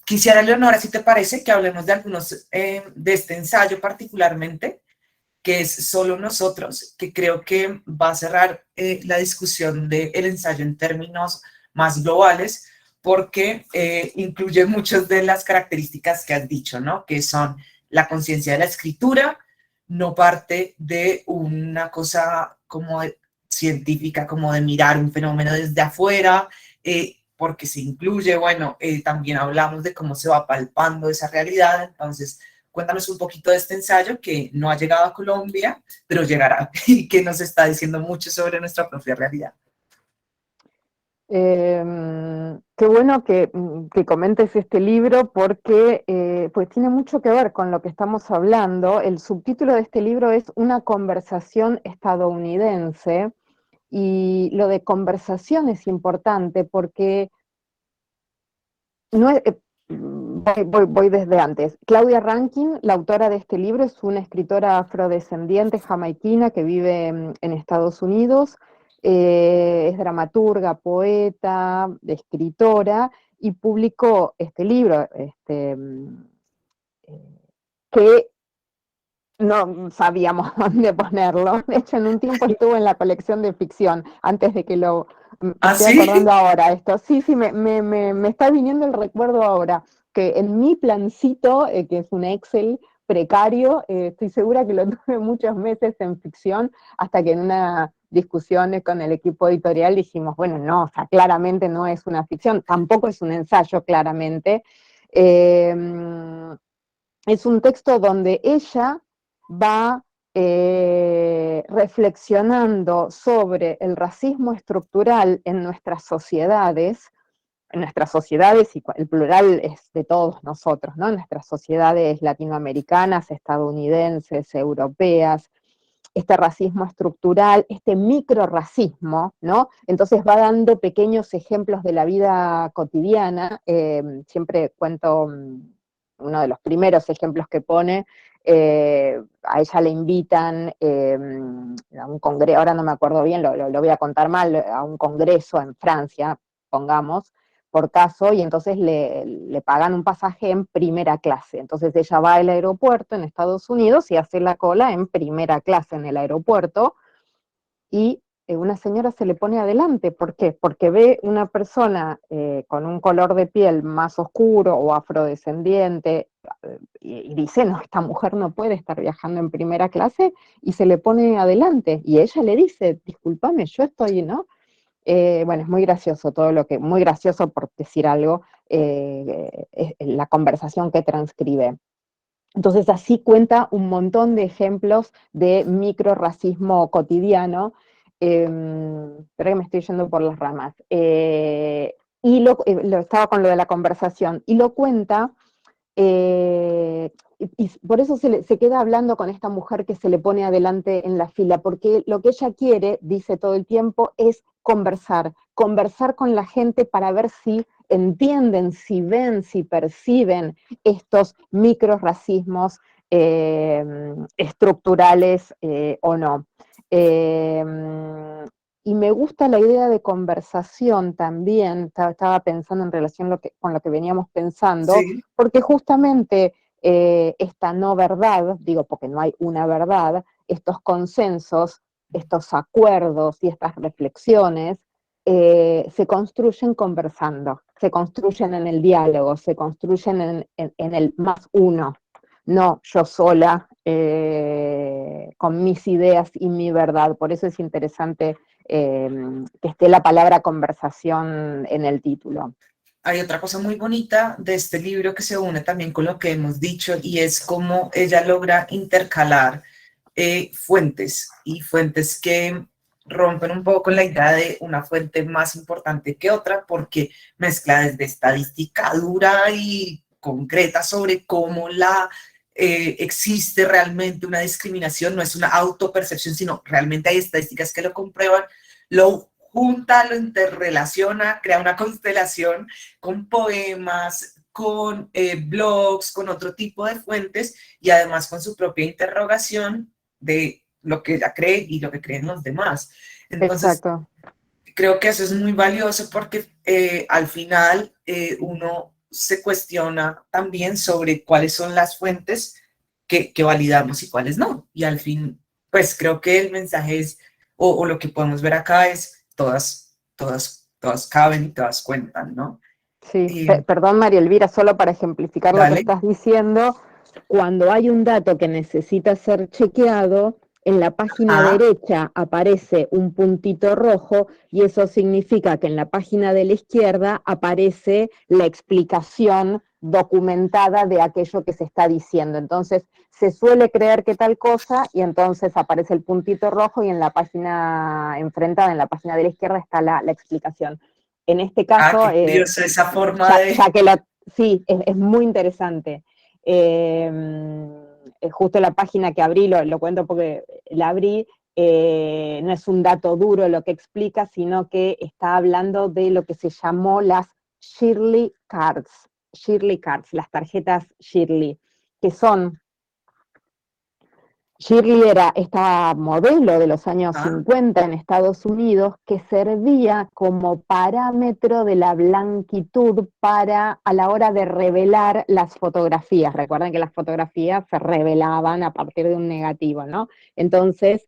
Quisiera, Leonora, si te parece, que hablemos de algunos, de este ensayo particularmente, que es Solo Nosotros, que creo que va a cerrar la discusión del ensayo en términos más globales, porque incluye muchas de las características que has dicho, ¿no? Que son la conciencia de la escritura, no parte de una cosa como científica, como de mirar un fenómeno desde afuera, porque se incluye, bueno, también hablamos de cómo se va palpando esa realidad. Entonces, cuéntanos un poquito de este ensayo que no ha llegado a Colombia, pero llegará y que nos está diciendo mucho sobre nuestra propia realidad. Qué bueno que comentes este libro porque pues tiene mucho que ver con lo que estamos hablando. El subtítulo de este libro es Una conversación estadounidense, y lo de conversación es importante porque no es, voy desde antes. Claudia Rankine, la autora de este libro, es una escritora afrodescendiente jamaiquina que vive en Estados Unidos. Es dramaturga, poeta, escritora, y publicó este libro que no sabíamos dónde ponerlo. De hecho, en un tiempo estuvo en la colección de ficción, antes de que me ¿Ah, estoy sí? acordando ahora esto. Sí, me está viniendo el recuerdo ahora, que en mi plancito, que es un Excel precario, estoy segura que lo tuve muchos meses en ficción, hasta que en una discusión con el equipo editorial dijimos, bueno, no, o sea, claramente no es una ficción, tampoco es un ensayo, claramente. Es un texto donde ella va reflexionando sobre el racismo estructural en nuestras sociedades, y el plural es de todos nosotros, ¿no? En nuestras sociedades latinoamericanas, estadounidenses, europeas, este racismo estructural, este microracismo, ¿no? Entonces va dando pequeños ejemplos de la vida cotidiana. Siempre cuento uno de los primeros ejemplos que pone. A ella le invitan a un congreso, ahora no me acuerdo bien, lo voy a contar mal, a un congreso en Francia, pongamos, por caso, y entonces le pagan un pasaje en primera clase. Entonces ella va al aeropuerto en Estados Unidos y hace la cola en primera clase en el aeropuerto, y una señora se le pone adelante. ¿Por qué? Porque ve una persona con un color de piel más oscuro o afrodescendiente, y dice, no, esta mujer no puede estar viajando en primera clase, y se le pone adelante, y ella le dice, discúlpame, yo estoy, ¿no? Bueno, es muy gracioso muy gracioso por decir algo, la conversación que transcribe. Entonces así cuenta un montón de ejemplos de microracismo cotidiano, pero que me estoy yendo por las ramas. Lo estaba con lo de la conversación, y lo cuenta, y por eso se queda hablando con esta mujer que se le pone adelante en la fila, porque lo que ella quiere, dice todo el tiempo, es conversar con la gente para ver si entienden, si ven, si perciben estos microracismos estructurales o no. Y me gusta la idea de conversación también, estaba pensando en relación con lo que veníamos pensando, Sí, porque justamente esta no verdad, digo porque no hay una verdad, estos consensos, estos acuerdos y estas reflexiones se construyen conversando, se construyen en el diálogo, se construyen en el más uno, no yo sola con mis ideas y mi verdad. Por eso es interesante que esté la palabra conversación en el título. hay otra cosa muy bonita de este libro que se une también con lo que hemos dicho y es cómo ella logra intercalar fuentes y fuentes que rompen un poco la idea de una fuente más importante que otra porque mezcla desde estadística dura y concreta sobre cómo existe realmente una discriminación, no es una autopercepción, sino realmente hay estadísticas que lo comprueban, lo junta, lo interrelaciona, crea una constelación con poemas, con blogs, con otro tipo de fuentes y además con su propia interrogación de lo que ella cree y lo que creen los demás. Entonces, Exacto. creo que eso es muy valioso porque al final uno se cuestiona también sobre cuáles son las fuentes que validamos y cuáles no. Y al fin, pues creo que el mensaje es, o lo que podemos ver acá es, todas caben y todas cuentan, ¿no? Sí, Eh, perdón María Elvira, solo para ejemplificar lo que dale. estás diciendo, cuando hay un dato que necesita ser chequeado, en la página Ah, derecha aparece un puntito rojo y eso significa que en la página de la izquierda aparece la explicación documentada de aquello que se está diciendo. Entonces, se suele creer que tal cosa y entonces aparece el puntito rojo y en la página enfrentada, en la página de la izquierda, está la explicación. En este caso, qué curioso esa forma ya de... que sí, es muy interesante. Eh, Justo la página que abrí, lo cuento porque la abrí, no es un dato duro lo que explica, sino que está hablando de lo que se llamó las Shirley Cards, las tarjetas Shirley, que son Shirley era esta modelo de los años Ah, 50 en Estados Unidos que servía como parámetro de la blanquitud a la hora de revelar las fotografías. Recuerden que las fotografías se revelaban a partir de un negativo, ¿no? Entonces,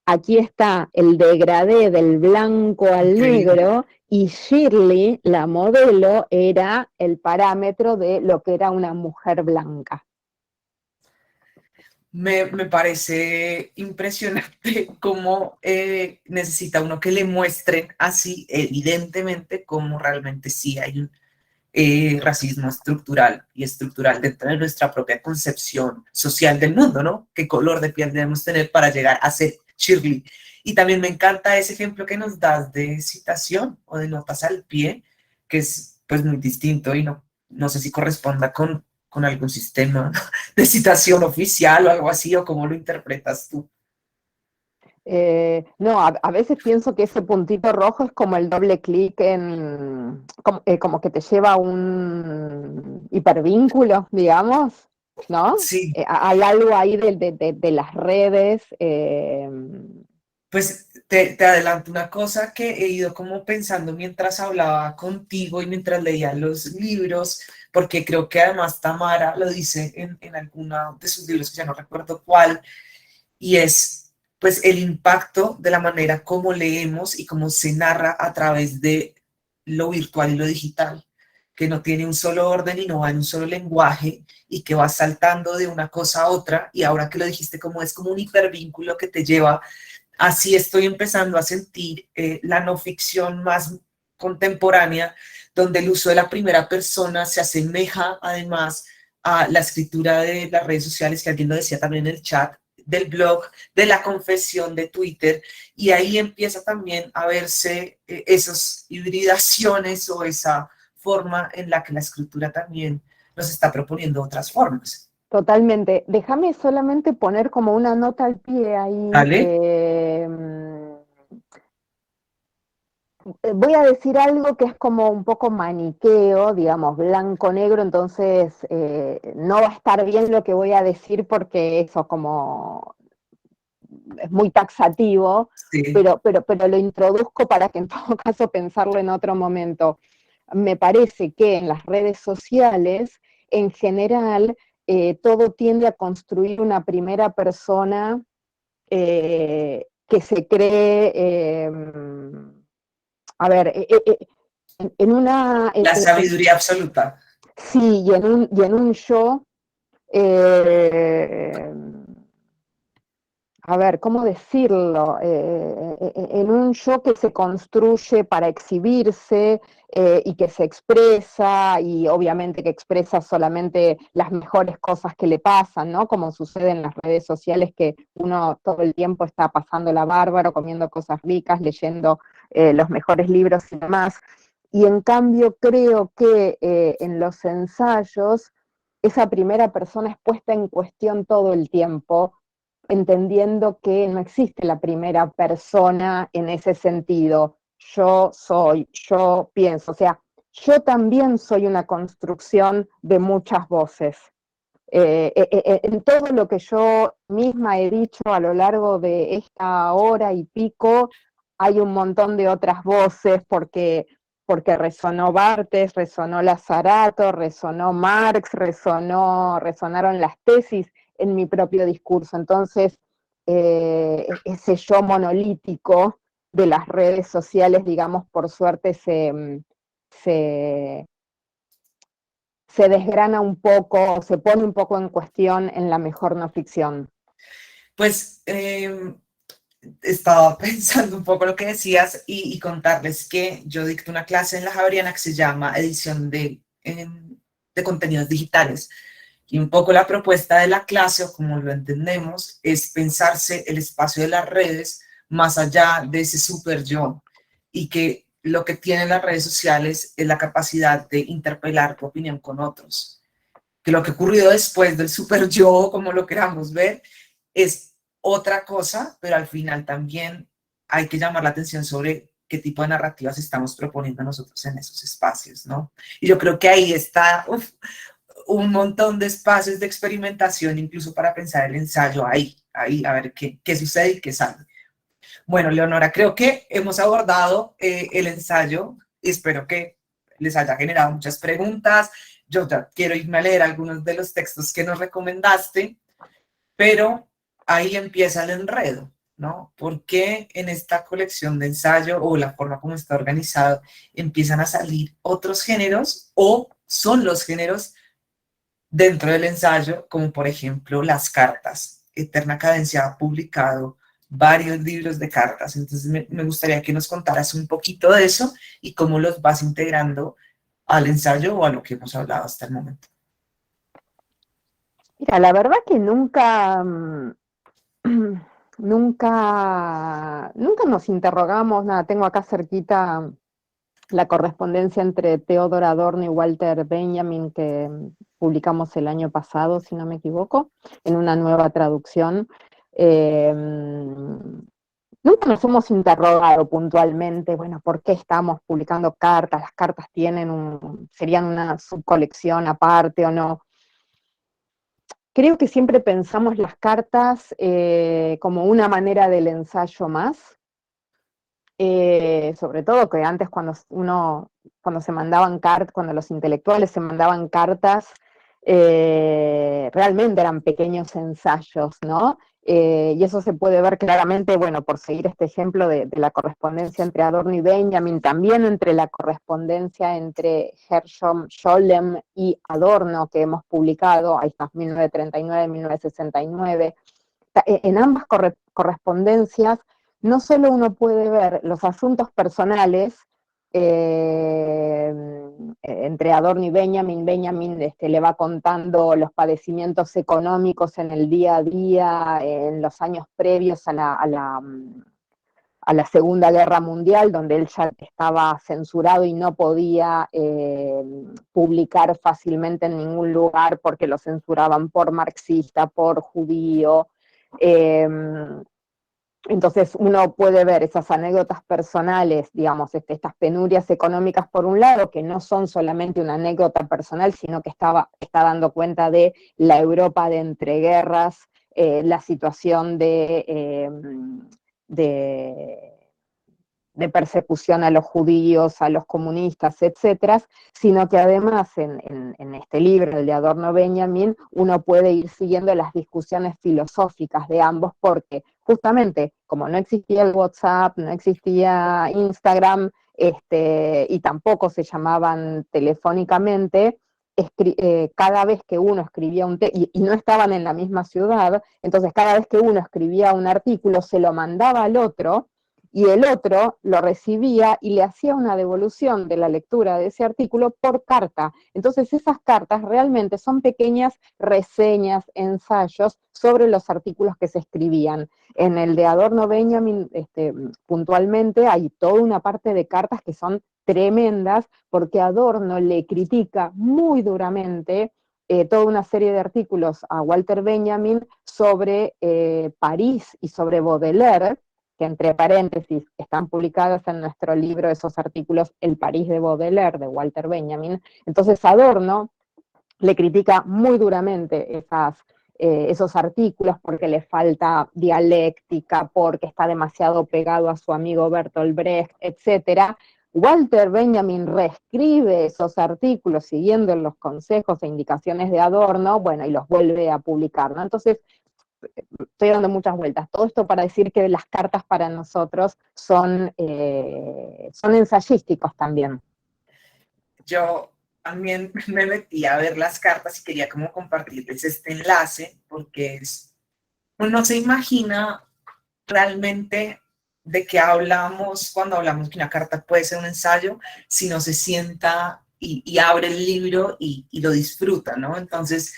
aquí está el degradé del blanco al increíble. negro y Shirley, la modelo, era el parámetro de lo que era una mujer blanca. Me parece impresionante cómo necesita uno que le muestren así evidentemente cómo realmente sí hay un racismo estructural y estructural dentro de nuestra propia concepción social del mundo, ¿no? ¿Qué color de piel debemos tener para llegar a ser Shirley? Y también me encanta ese ejemplo que nos das de citación o de notas al pie, que es pues muy distinto y no sé si corresponda con algún sistema de citación oficial o algo así, o cómo lo interpretas tú. No, a veces pienso que ese puntito rojo es como el doble clic como que te lleva a un hipervínculo, digamos, ¿no? Sí, Hay algo ahí de las redes. pues te adelanto una cosa que he ido como pensando mientras hablaba contigo y mientras leía los libros, porque creo que además Tamara lo dice en alguna de sus libros, que ya no recuerdo cuál, y es pues el impacto de la manera como leemos y cómo se narra a través de lo virtual y lo digital, que no tiene un solo orden y no va en un solo lenguaje y que va saltando de una cosa a otra, y ahora que lo dijiste, como es como un hipervínculo que te lleva. Así estoy empezando a sentir la no ficción más contemporánea, donde el uso de la primera persona se asemeja además a la escritura de las redes sociales, que alguien lo decía también en el chat, del blog, de la confesión de Twitter, y ahí empieza también a verse esas hibridaciones o esa forma en la que la escritura también nos está proponiendo otras formas. Totalmente. Déjame solamente poner como una nota al pie ahí. ¿Vale? voy a decir algo que es como un poco maniqueo, digamos, blanco-negro, entonces no va a estar bien lo que voy a decir porque eso como es muy taxativo, Sí, pero lo introduzco para que en todo caso pensarlo en otro momento. Me parece que en las redes sociales, en general, todo tiende a construir una primera persona que se cree, a ver, en una, la sabiduría absoluta. sí, y en un yo, eh, a ver, ¿cómo decirlo? En un yo que se construye para exhibirse y que se expresa, y obviamente que expresa solamente las mejores cosas que le pasan, ¿no? Como sucede en las redes sociales, que uno todo el tiempo está pasándola bárbaro, comiendo cosas ricas, leyendo los mejores libros y demás. Y en cambio creo que en los ensayos esa primera persona es puesta en cuestión todo el tiempo, entendiendo que no existe la primera persona en ese sentido. Yo soy, yo pienso, o sea, yo también soy una construcción de muchas voces. En todo lo que yo misma he dicho a lo largo de esta hora y pico, hay un montón de otras voces porque resonó Barthes, resonó Lazzarato, resonó Marx, resonaron las tesis en mi propio discurso. Entonces, ese yo monolítico de las redes sociales, digamos, por suerte se, se desgrana un poco, se pone un poco en cuestión en la mejor no ficción. Pues estaba pensando un poco lo que decías y contarles que yo dicto una clase en la Javeriana que se llama edición de contenidos digitales. Y un poco la propuesta de la clase, o como lo entendemos, es pensarse el espacio de las redes más allá de ese super yo, y que lo que tienen las redes sociales es la capacidad de interpelar tu opinión con otros. Que lo que ocurrió después del super yo, como lo queramos ver, es otra cosa, pero al final también hay que llamar la atención sobre qué tipo de narrativas estamos proponiendo nosotros en esos espacios, ¿no? Y yo creo que ahí está un montón de espacios de experimentación, incluso para pensar el ensayo ahí, a ver qué sucede y qué sale. Bueno, Leonora, creo que hemos abordado el ensayo. Espero que les haya generado muchas preguntas. Yo ya quiero irme a leer algunos de los textos que nos recomendaste, pero ahí empieza el enredo, ¿no? Porque en esta colección de ensayo o la forma como está organizado empiezan a salir otros géneros o son los géneros dentro del ensayo, como por ejemplo las cartas? Eterna Cadencia ha publicado varios libros de cartas, entonces me gustaría que nos contaras un poquito de eso y cómo los vas integrando al ensayo o a lo que hemos hablado hasta el momento. Mira, la verdad que nunca, nunca nos interrogamos, nada, tengo acá cerquita la correspondencia entre Theodor Adorno y Walter Benjamin que publicamos el año pasado, si no me equivoco, en una nueva traducción. Eh, Nunca nos hemos interrogado puntualmente, bueno, ¿por qué estamos publicando cartas? ¿Las cartas serían una subcolección aparte o no? Creo que siempre pensamos las cartas como una manera del ensayo más, sobre todo que antes cuando se mandaban cartas, cuando los intelectuales se mandaban cartas, realmente eran pequeños ensayos, ¿no? Y eso se puede ver claramente, bueno, por seguir este ejemplo de la correspondencia entre Adorno y Benjamin, también entre la correspondencia entre Gershom Scholem y Adorno que hemos publicado, ahí está, 1939, 1969. En ambas correspondencias no solo uno puede ver los asuntos personales eh, entre Adorno y Benjamin le va contando los padecimientos económicos en el día a día, en los años previos a la Segunda Guerra Mundial, donde él ya estaba censurado y no podía publicar fácilmente en ningún lugar porque lo censuraban por marxista, por judío. Entonces uno puede ver esas anécdotas personales, digamos, estas penurias económicas por un lado, que no son solamente una anécdota personal, sino que está dando cuenta de la Europa de entreguerras, la situación de de persecución a los judíos, a los comunistas, etcétera, sino que además en este libro, el de Adorno Benjamin, uno puede ir siguiendo las discusiones filosóficas de ambos, porque justamente como no existía el WhatsApp, no existía Instagram, y tampoco se llamaban telefónicamente, cada vez que uno escribía y no estaban en la misma ciudad, entonces cada vez que uno escribía un artículo se lo mandaba al otro, y el otro lo recibía y le hacía una devolución de la lectura de ese artículo por carta. Entonces esas cartas realmente son pequeñas reseñas, ensayos sobre los artículos que se escribían. En el de Adorno Benjamin, puntualmente, hay toda una parte de cartas que son tremendas, porque Adorno le critica muy duramente toda una serie de artículos a Walter Benjamin sobre París y sobre Baudelaire, que entre paréntesis están publicados en nuestro libro esos artículos, El París de Baudelaire, de Walter Benjamin. Entonces Adorno le critica muy duramente esos artículos porque le falta dialéctica, porque está demasiado pegado a su amigo Bertolt Brecht, etc. Walter Benjamin reescribe esos artículos siguiendo los consejos e indicaciones de Adorno, bueno, y los vuelve a publicar, ¿no? Entonces, estoy dando muchas vueltas. Todo esto para decir que las cartas para nosotros son ensayísticos también. Yo también me metí a ver las cartas y quería como compartirles este enlace, porque uno no se imagina realmente de qué hablamos cuando hablamos que una carta puede ser un ensayo, si no se sienta y abre el libro y lo disfruta, ¿no? Entonces,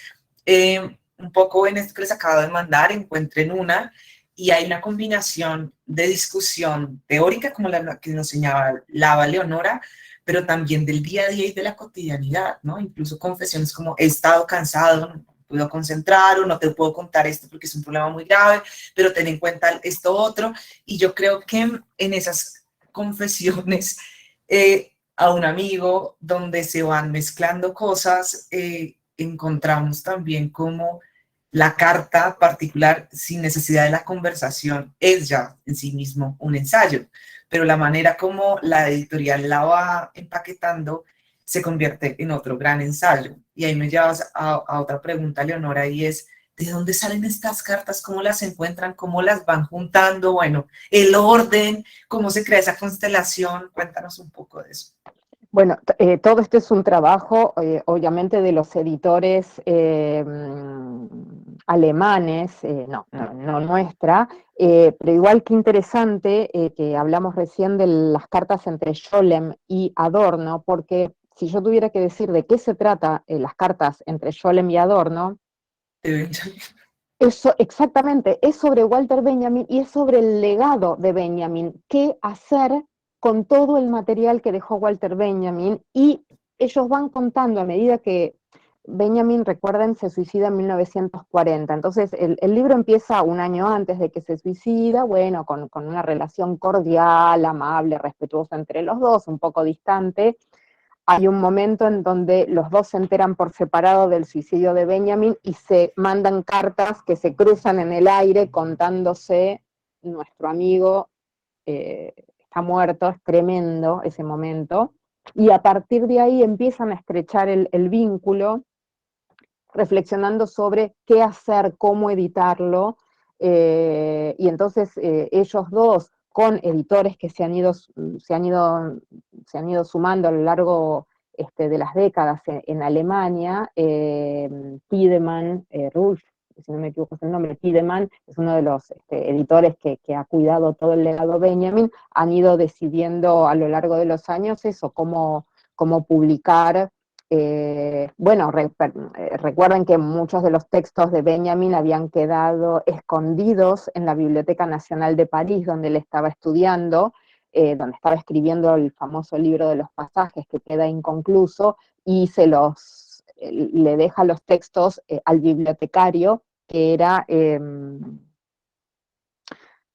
un poco en esto que les acabo de mandar, encuentren una y hay una combinación de discusión teórica, como la que nos enseñaba Lava Leonora, pero también del día a día y de la cotidianidad, ¿no? Incluso confesiones como he estado cansado, no puedo concentrar o no te puedo contar esto porque es un problema muy grave, pero ten en cuenta esto otro. Y yo creo que en esas confesiones a un amigo donde se van mezclando cosas, encontramos también como la carta particular, sin necesidad de la conversación, es ya en sí mismo un ensayo, pero la manera como la editorial la va empaquetando se convierte en otro gran ensayo. Y ahí me llevas a otra pregunta, Leonora, y es, ¿de dónde salen estas cartas? ¿Cómo las encuentran? ¿Cómo las van juntando? Bueno, el orden, ¿cómo se crea esa constelación? Cuéntanos un poco de eso. Bueno, todo esto es un trabajo, obviamente, de los editores alemanes, no nuestra, pero igual que interesante que hablamos recién de las cartas entre Scholem y Adorno, porque si yo tuviera que decir de qué se trata las cartas entre Scholem y Adorno, eso exactamente, es sobre Walter Benjamin y es sobre el legado de Benjamin, qué hacer con todo el material que dejó Walter Benjamin, y ellos van contando a medida que Benjamin, recuerden, se suicida en 1940, entonces el libro empieza un año antes de que se suicida, bueno, con una relación cordial, amable, respetuosa entre los dos, un poco distante. Hay un momento en donde los dos se enteran por separado del suicidio de Benjamin y se mandan cartas que se cruzan en el aire contándose, nuestro amigo está muerto, es tremendo ese momento, y a partir de ahí empiezan a estrechar el vínculo, reflexionando sobre qué hacer, cómo editarlo, y entonces ellos dos, con editores que se han ido sumando a lo largo de las décadas en Alemania, Tiedemann, Rulf, si no me equivoco es el nombre, Tiedemann, es uno de los editores que ha cuidado todo el legado Benjamin, han ido decidiendo a lo largo de los años eso, cómo publicar. Bueno, recuerden que muchos de los textos de Benjamin habían quedado escondidos en la Biblioteca Nacional de París, donde él estaba estudiando, donde estaba escribiendo el famoso libro de los pasajes que queda inconcluso, y le deja los textos al bibliotecario, que era, se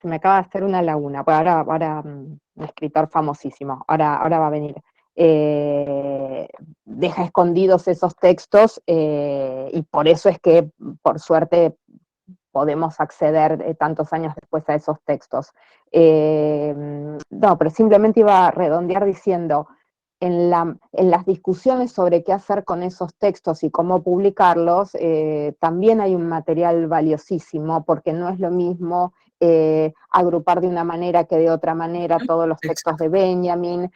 se me acaba de hacer una laguna, pues ahora un escritor famosísimo, ahora va a venir. Deja escondidos esos textos y por eso es que, por suerte, podemos acceder tantos años después a esos textos. No, pero simplemente iba a redondear diciendo, en las discusiones sobre qué hacer con esos textos y cómo publicarlos, también hay un material valiosísimo, porque no es lo mismo agrupar de una manera que de otra manera todos los textos de Benjamin,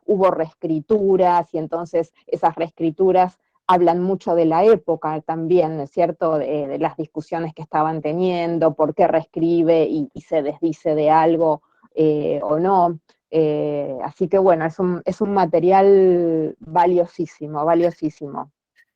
hubo reescrituras, y entonces esas reescrituras hablan mucho de la época también, ¿no es cierto?, de las discusiones que estaban teniendo, por qué reescribe y se desdice de algo o no. Así que bueno, es un material valiosísimo, valiosísimo.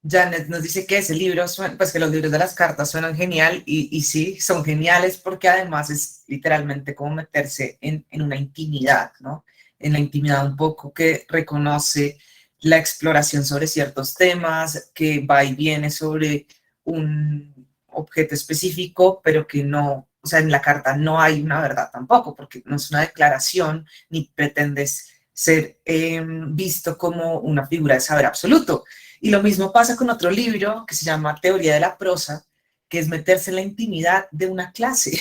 Janet nos dice que ese libro, pues que los libros de las cartas suenan genial y sí, son geniales porque además es literalmente como meterse en una intimidad, ¿no? En la intimidad un poco que reconoce la exploración sobre ciertos temas, que va y viene sobre un objeto específico, pero que no, o sea, en la carta no hay una verdad tampoco, porque no es una declaración ni pretendes ser visto como una figura de saber absoluto. Y lo mismo pasa con otro libro que se llama Teoría de la prosa, que es meterse en la intimidad de una clase.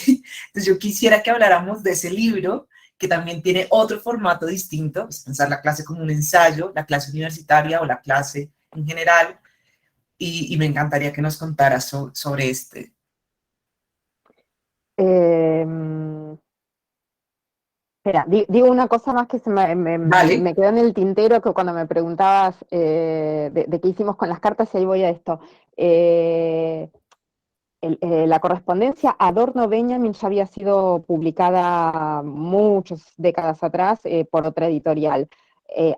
Entonces yo quisiera que habláramos de ese libro, que también tiene otro formato distinto, es pensar la clase como un ensayo, la clase universitaria o la clase en general, y me encantaría que nos contaras sobre este. Espera, digo una cosa más que Vale. me quedó en el tintero, que cuando me preguntabas de qué hicimos con las cartas, y ahí voy a esto. La correspondencia Adorno-Benjamin ya había sido publicada muchas décadas atrás por otra editorial.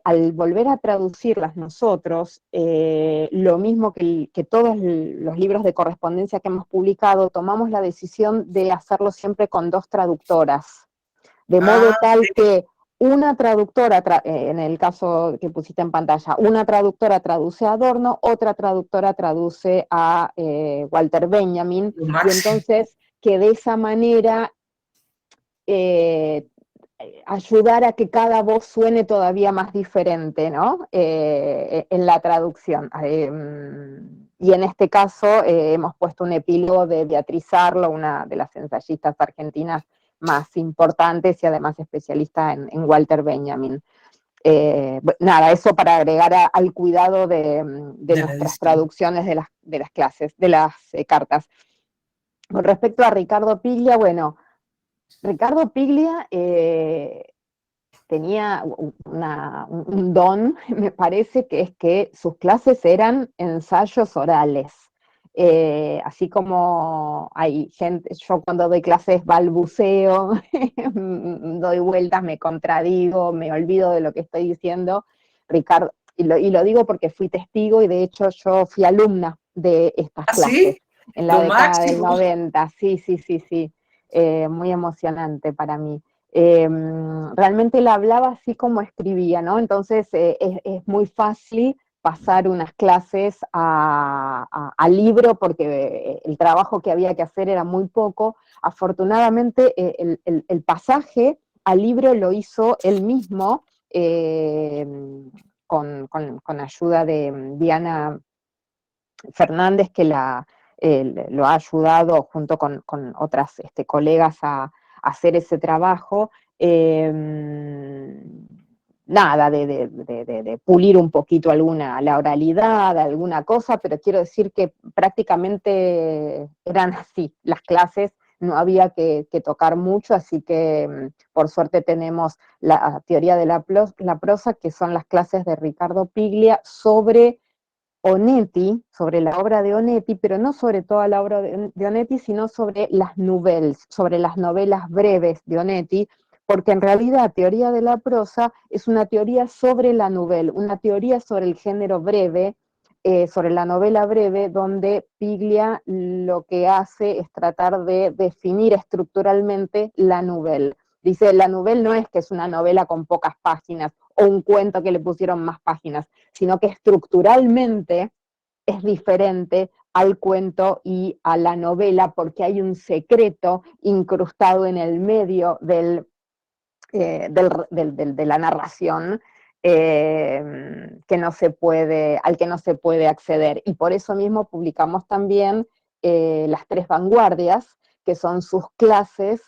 Al volver a traducirlas nosotros, lo mismo que todos los libros de correspondencia que hemos publicado, tomamos la decisión de hacerlo siempre con dos traductoras, de modo tal que una traductora, en el caso que pusiste en pantalla, una traductora traduce a Adorno, otra traductora traduce a Walter Benjamin, y entonces que de esa manera ayudar a que cada voz suene todavía más diferente, ¿no? En la traducción. Y en este caso hemos puesto un epílogo de Beatriz Arlo, una de las ensayistas argentinas más importantes y además especialista en Walter Benjamin. Nada, eso para agregar al cuidado de nuestras traducciones de las clases, de las cartas. Con respecto a Ricardo Piglia, bueno, Ricardo Piglia tenía un don, me parece, que es que sus clases eran ensayos orales. Así como hay gente, yo cuando doy clases balbuceo, doy vueltas, me contradigo, me olvido de lo que estoy diciendo. Ricardo, y lo digo porque fui testigo, y de hecho yo fui alumna de estas clases en la década del 90. Sí, sí, sí, sí. Muy emocionante para mí. Realmente él hablaba así como escribía, ¿no? Entonces es muy fácil pasar unas clases a libro, porque el trabajo que había que hacer era muy poco. Afortunadamente el pasaje al libro lo hizo él mismo, con ayuda de Diana Fernández, que lo ha ayudado junto con otras colegas a hacer ese trabajo. Nada de pulir un poquito la oralidad, alguna cosa, pero quiero decir que prácticamente eran así las clases, no había que tocar mucho, así que por suerte tenemos la teoría de la prosa, que son las clases de Ricardo Piglia sobre Onetti, sobre la obra de Onetti, pero no sobre toda la obra de Onetti, sino sobre las nouvelles, sobre las novelas breves de Onetti, porque en realidad teoría de la prosa es una teoría sobre la nouvelle, una teoría sobre el género breve, sobre la novela breve, donde Piglia lo que hace es tratar de definir estructuralmente la nouvelle. Dice, la nouvelle no es que es una novela con pocas páginas o un cuento que le pusieron más páginas, sino que estructuralmente es diferente al cuento y a la novela, porque hay un secreto incrustado en el medio de la narración al que no se puede acceder. Y por eso mismo publicamos también Las Tres Vanguardias, que son sus clases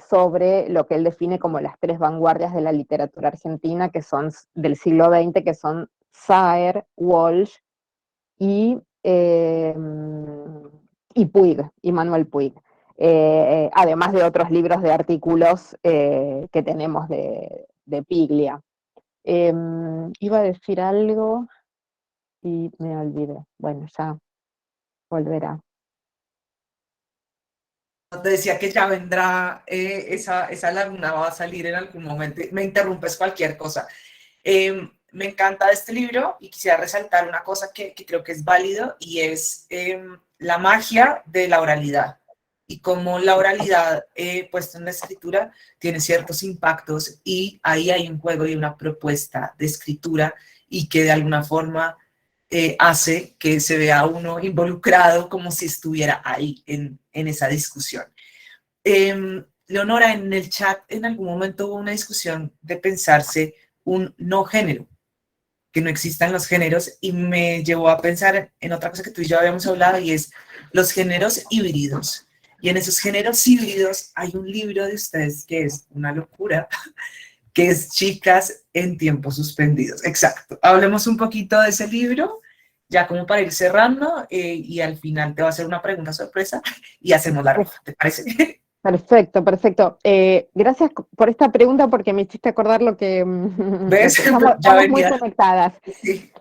sobre lo que él define como las tres vanguardias de la literatura argentina, que son del siglo XX, que son Saer, Walsh y, eh, y Puig, y Manuel Puig. Además de otros libros de artículos que tenemos de Piglia. Iba a decir algo y me olvidé. Bueno, ya volverá. Te decía que ya vendrá, esa laguna va a salir en algún momento. Me interrumpes cualquier cosa. Me encanta este libro y quisiera resaltar una cosa que creo que es válido y es la magia de la oralidad y cómo la oralidad puesta en la escritura tiene ciertos impactos y ahí hay un juego y una propuesta de escritura y que de alguna forma hace que se vea uno involucrado como si estuviera ahí en esa discusión. Leonora, en el chat en algún momento hubo una discusión de pensarse un no género, que no existan los géneros, y me llevó a pensar en otra cosa que tú y yo habíamos hablado, y es los géneros híbridos. Y en esos géneros híbridos hay un libro de ustedes que es una locura, que es Chicas en tiempos suspendidos. Exacto. Hablemos un poquito de ese libro, ya como para ir cerrando, y al final te va a hacer una pregunta sorpresa y hacemos la rifa, ¿te parece? Perfecto, perfecto. Gracias por esta pregunta porque me hiciste acordar lo que, ¿Ves? Ya estamos muy venía. conectadas. Sí.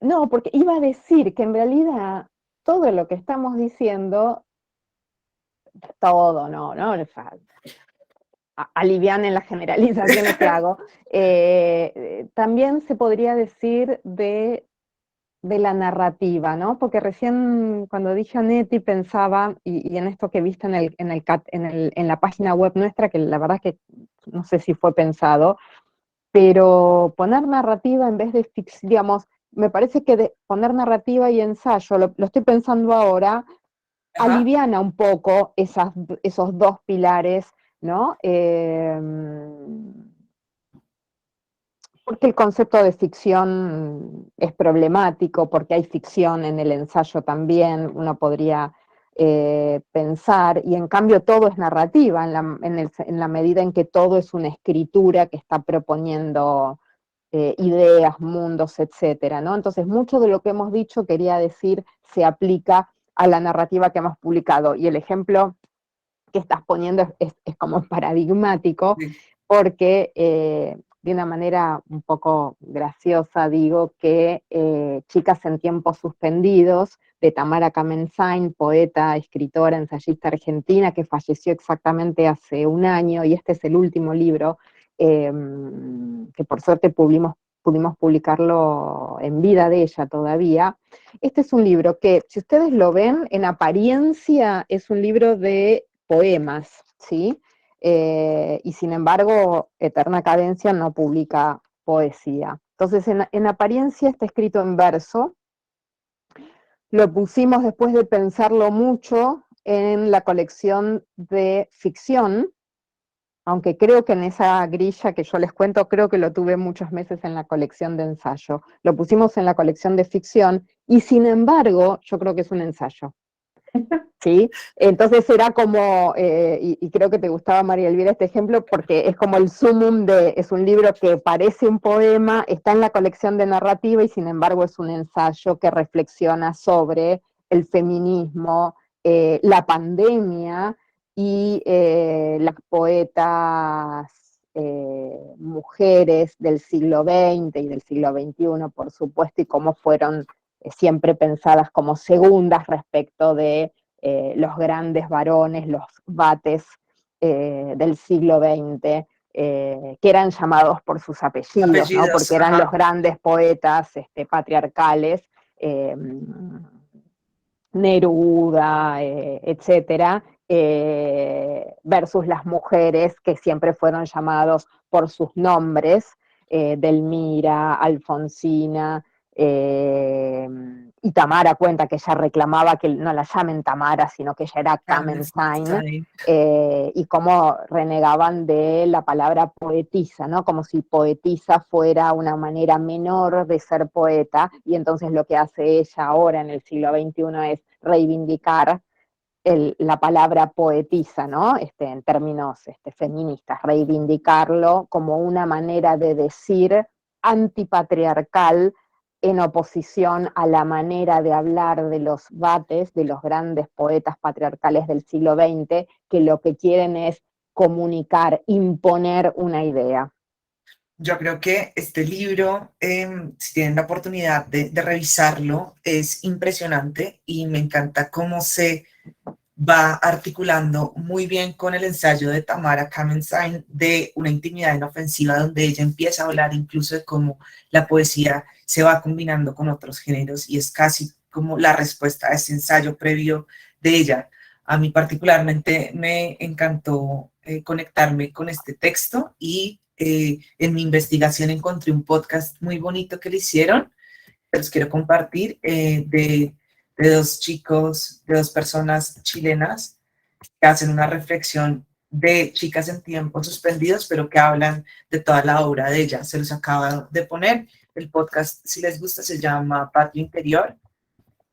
No, porque iba a decir que en realidad todo lo que estamos diciendo, todo, no, alivianen las generalizaciones que hago, también se podría decir de la narrativa, ¿no? Porque recién cuando dije a Neti pensaba, y en esto que viste en la página web nuestra, que la verdad es que no sé si fue pensado, pero poner narrativa en vez de ficción, digamos, me parece que poner narrativa y ensayo, lo estoy pensando ahora, Ajá. aliviana un poco esos dos pilares, ¿no? Porque el concepto de ficción es problemático, porque hay ficción en el ensayo también, uno podría pensar, y en cambio todo es narrativa, en la medida en que todo es una escritura que está proponiendo ideas, mundos, etcétera, ¿no? Entonces, mucho de lo que hemos dicho, quería decir, se aplica a la narrativa que hemos publicado, y el ejemplo que estás poniendo es como paradigmático, Sí. porque de una manera un poco graciosa digo que Chicas en tiempos suspendidos, de Tamara Kamensain, poeta, escritora, ensayista argentina, que falleció exactamente hace un año, y este es el último libro, que por suerte pudimos publicarlo en vida de ella todavía. Este es un libro que, si ustedes lo ven, en apariencia es un libro de poemas, ¿sí? Y sin embargo, Eterna Cadencia no publica poesía. Entonces, en apariencia está escrito en verso. Lo pusimos después de pensarlo mucho en la colección de ficción, aunque creo que en esa grilla que yo les cuento, creo que lo tuve muchos meses en la colección de ensayo. Lo pusimos en la colección de ficción y sin embargo, yo creo que es un ensayo. ¿Sí? Entonces era como, y creo que te gustaba, María Elvira, este ejemplo, porque es como el sumum es un libro que parece un poema, está en la colección de narrativa y sin embargo es un ensayo que reflexiona sobre el feminismo, la pandemia y las poetas mujeres del siglo XX y del siglo XXI, por supuesto, y cómo fueron siempre pensadas como segundas respecto de los grandes varones, los vates del siglo XX, que eran llamados por sus apellidos, ¿no? Apellidos, Porque eran los ajá. grandes poetas patriarcales, Neruda, etcétera, versus las mujeres que siempre fueron llamados por sus nombres, Delmira, Alfonsina, y Tamara cuenta que ella reclamaba que no la llamen Tamara, sino que ella era Kamenstein, y cómo renegaban de la palabra poetisa, ¿no? Como si poetisa fuera una manera menor de ser poeta, y entonces lo que hace ella ahora en el siglo XXI es reivindicar la palabra poetisa, ¿no? En términos feministas, reivindicarlo como una manera de decir antipatriarcal en oposición a la manera de hablar de los vates, de los grandes poetas patriarcales del siglo XX, que lo que quieren es comunicar, imponer una idea. Yo creo que este libro, si tienen la oportunidad de revisarlo, es impresionante y me encanta cómo se va articulando muy bien con el ensayo de Tamara Kamenstein de Una intimidad inofensiva, donde ella empieza a hablar incluso de cómo la poesía se va combinando con otros géneros y es casi como la respuesta a ese ensayo previo de ella. A mí particularmente me encantó conectarme con este texto y en mi investigación encontré un podcast muy bonito que le hicieron, que los quiero compartir, de dos chicos, de dos personas chilenas que hacen una reflexión de chicas en tiempos suspendidos, pero que hablan de toda la obra de ella. Se los acaba de poner. El podcast, si les gusta, se llama Patio Interior.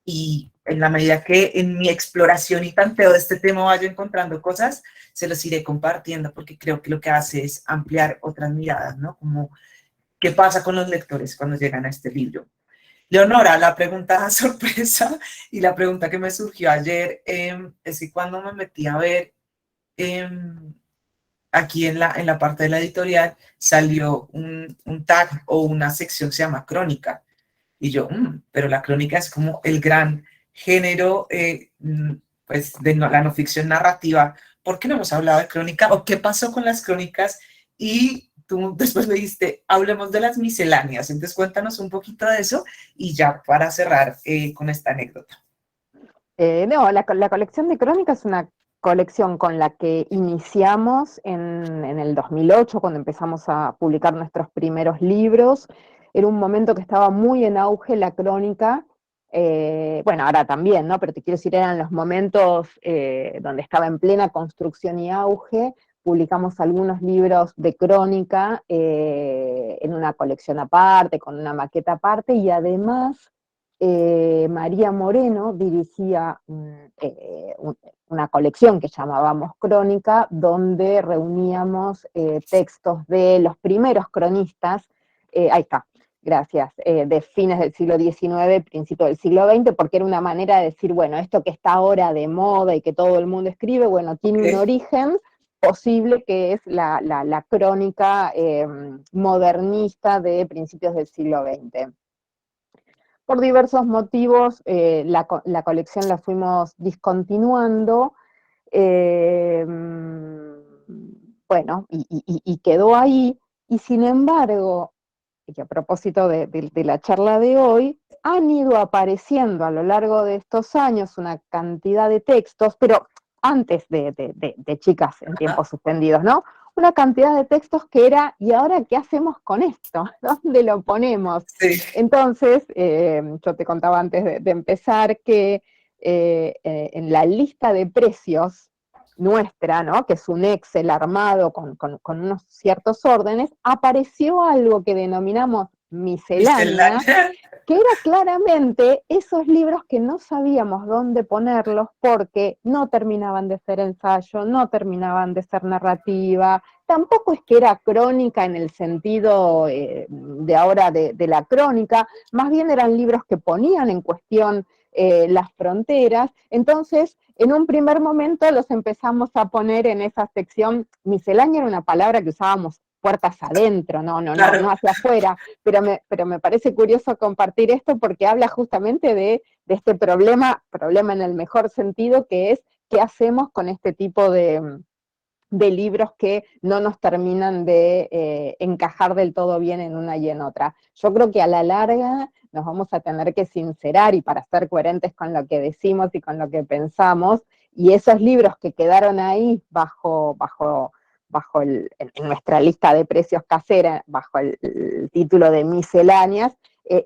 Y en la medida que en mi exploración y tanteo de este tema vaya encontrando cosas, se los iré compartiendo porque creo que lo que hace es ampliar otras miradas, ¿no? Como qué pasa con los lectores cuando llegan a este libro. Leonora, la pregunta sorpresa y la pregunta que me surgió ayer es que cuando me metí a ver eh, aquí en la parte de la editorial salió un tag o una sección que se llama crónica. Y yo, pero la crónica es como el gran género pues, de la no ficción narrativa. ¿Por qué no hemos hablado de crónica? ¿O qué pasó con las crónicas? Y tú después me dijiste, hablemos de las misceláneas. Entonces cuéntanos un poquito de eso y ya para cerrar con esta anécdota. No, la colección de crónicas es una colección con la que iniciamos en el 2008, cuando empezamos a publicar nuestros primeros libros. Era un momento que estaba muy en auge la crónica, bueno, ahora también, ¿no? Pero te quiero decir, eran los momentos donde estaba en plena construcción y auge. Publicamos algunos libros de crónica en una colección aparte, con una maqueta aparte, y además María Moreno dirigía una colección que llamábamos Crónica, donde reuníamos textos de los primeros cronistas, ahí está, gracias, de fines del siglo XIX, principio del siglo XX, porque era una manera de decir, bueno, esto que está ahora de moda y que todo el mundo escribe, bueno, tiene un origen posible que es la crónica modernista de principios del siglo XX. Por diversos motivos, la colección la fuimos discontinuando, bueno, y quedó ahí, y sin embargo, y a propósito de la charla de hoy, han ido apareciendo a lo largo de estos años una cantidad de textos, pero antes de Chicas en Tiempos Suspendidos, ¿no? Una cantidad de textos que era, ¿y ahora qué hacemos con esto? ¿Dónde lo ponemos? Sí. Entonces, yo te contaba antes de empezar que en la lista de precios nuestra, ¿no? Que es un Excel armado con unos ciertos órdenes, apareció algo que denominamos miscelánea, que era claramente esos libros que no sabíamos dónde ponerlos porque no terminaban de ser ensayo, no terminaban de ser narrativa, tampoco es que era crónica en el sentido de ahora de la crónica, más bien eran libros que ponían en cuestión las fronteras. Entonces, en un primer momento los empezamos a poner en esa sección. Miscelánea era una palabra que usábamos puertas adentro, no hacia afuera, pero me parece curioso compartir esto porque habla justamente de este problema en el mejor sentido, que es qué hacemos con este tipo de libros que no nos terminan de encajar del todo bien en una y en otra. Yo creo que a la larga nos vamos a tener que sincerar, y para ser coherentes con lo que decimos y con lo que pensamos, y esos libros que quedaron ahí en nuestra lista de precios casera, bajo el título de misceláneas,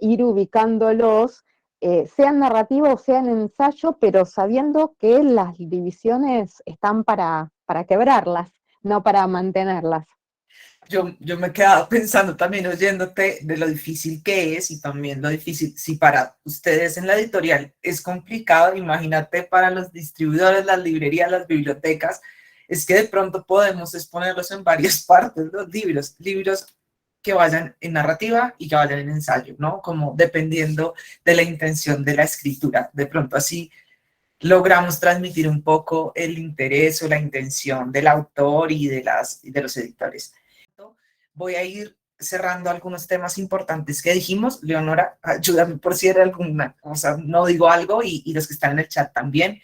ir ubicándolos sea en narrativa o sea en ensayo, pero sabiendo que las divisiones están para quebrarlas, no para mantenerlas. Yo me quedaba pensando también oyéndote de lo difícil que es y también lo difícil, si para ustedes en la editorial es complicado, imagínate para los distribuidores, las librerías, las bibliotecas, es que de pronto podemos exponerlos en varias partes, los libros que vayan en narrativa y que vayan en ensayo, ¿no? Como dependiendo de la intención de la escritura. De pronto así logramos transmitir un poco el interés o la intención del autor y de los editores. Voy a ir cerrando algunos temas importantes que dijimos. Leonora, ayúdame por si era alguna cosa, no digo algo, y los que están en el chat también.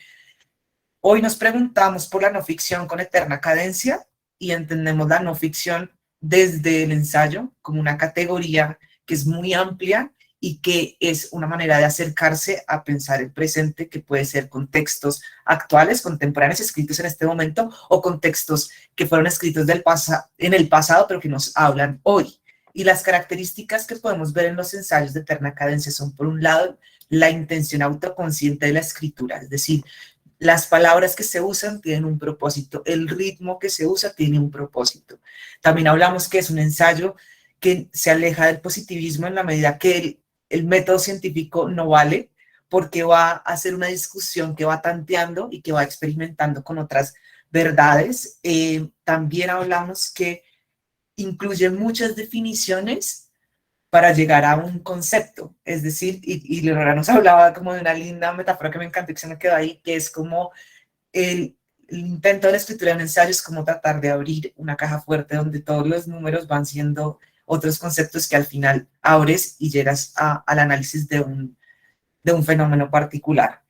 Hoy nos preguntamos por la no ficción con eterna cadencia y entendemos la no ficción desde el ensayo como una categoría que es muy amplia y que es una manera de acercarse a pensar el presente, que puede ser con textos actuales, contemporáneos, escritos en este momento, o con textos que fueron escritos en el pasado, pero que nos hablan hoy. Y las características que podemos ver en los ensayos de eterna cadencia son, por un lado, la intención autoconsciente de la escritura, es decir, las palabras que se usan tienen un propósito, el ritmo que se usa tiene un propósito. También hablamos que es un ensayo que se aleja del positivismo en la medida que el método científico no vale, porque va a hacer una discusión que va tanteando y que va experimentando con otras verdades. También hablamos que incluye muchas definiciones para llegar a un concepto, es decir, y Leonora nos hablaba como de una linda metáfora que me encantó y que se me quedó ahí, que es como el intento de la escritura de un ensayo es como tratar de abrir una caja fuerte donde todos los números van siendo otros conceptos que al final abres y llegas al análisis de un fenómeno particular.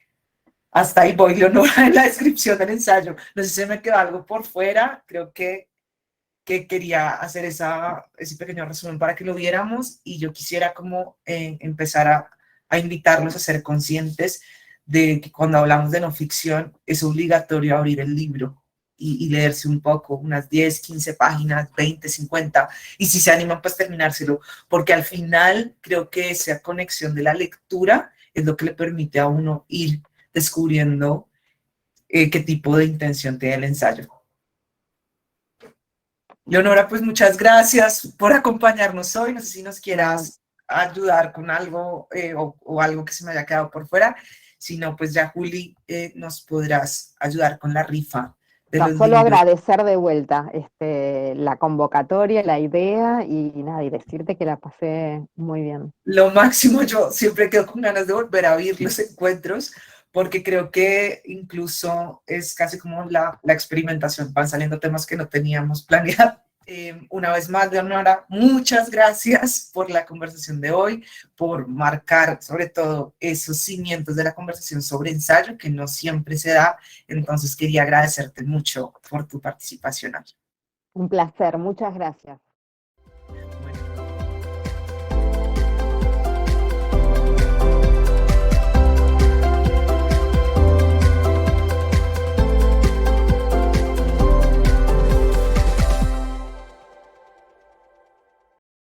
Hasta ahí voy, Leonora, en la descripción del ensayo. No sé si se me quedó algo por fuera, creo que quería hacer ese pequeño resumen para que lo viéramos y yo quisiera como empezar a invitarlos a ser conscientes de que cuando hablamos de no ficción es obligatorio abrir el libro y leerse un poco, unas 10, 15 páginas, 20, 50, y si se animan pues terminárselo, porque al final creo que esa conexión de la lectura es lo que le permite a uno ir descubriendo qué tipo de intención tiene el ensayo. Leonora, pues muchas gracias por acompañarnos hoy. No sé si nos quieras ayudar con algo o algo que se me haya quedado por fuera. Si no, pues ya Juli nos podrás ayudar con la rifa de No, los solo libros. agradecer de vuelta la convocatoria, la idea y nada, y decirte que la pasé muy bien. Lo máximo, yo siempre quedo con ganas de volver a vivir los encuentros porque creo que incluso es casi como la experimentación, van saliendo temas que no teníamos planeado. Una vez más, Leonora, muchas gracias por la conversación de hoy, por marcar sobre todo esos cimientos de la conversación sobre ensayo, que no siempre se da, entonces quería agradecerte mucho por tu participación. Un placer, muchas gracias.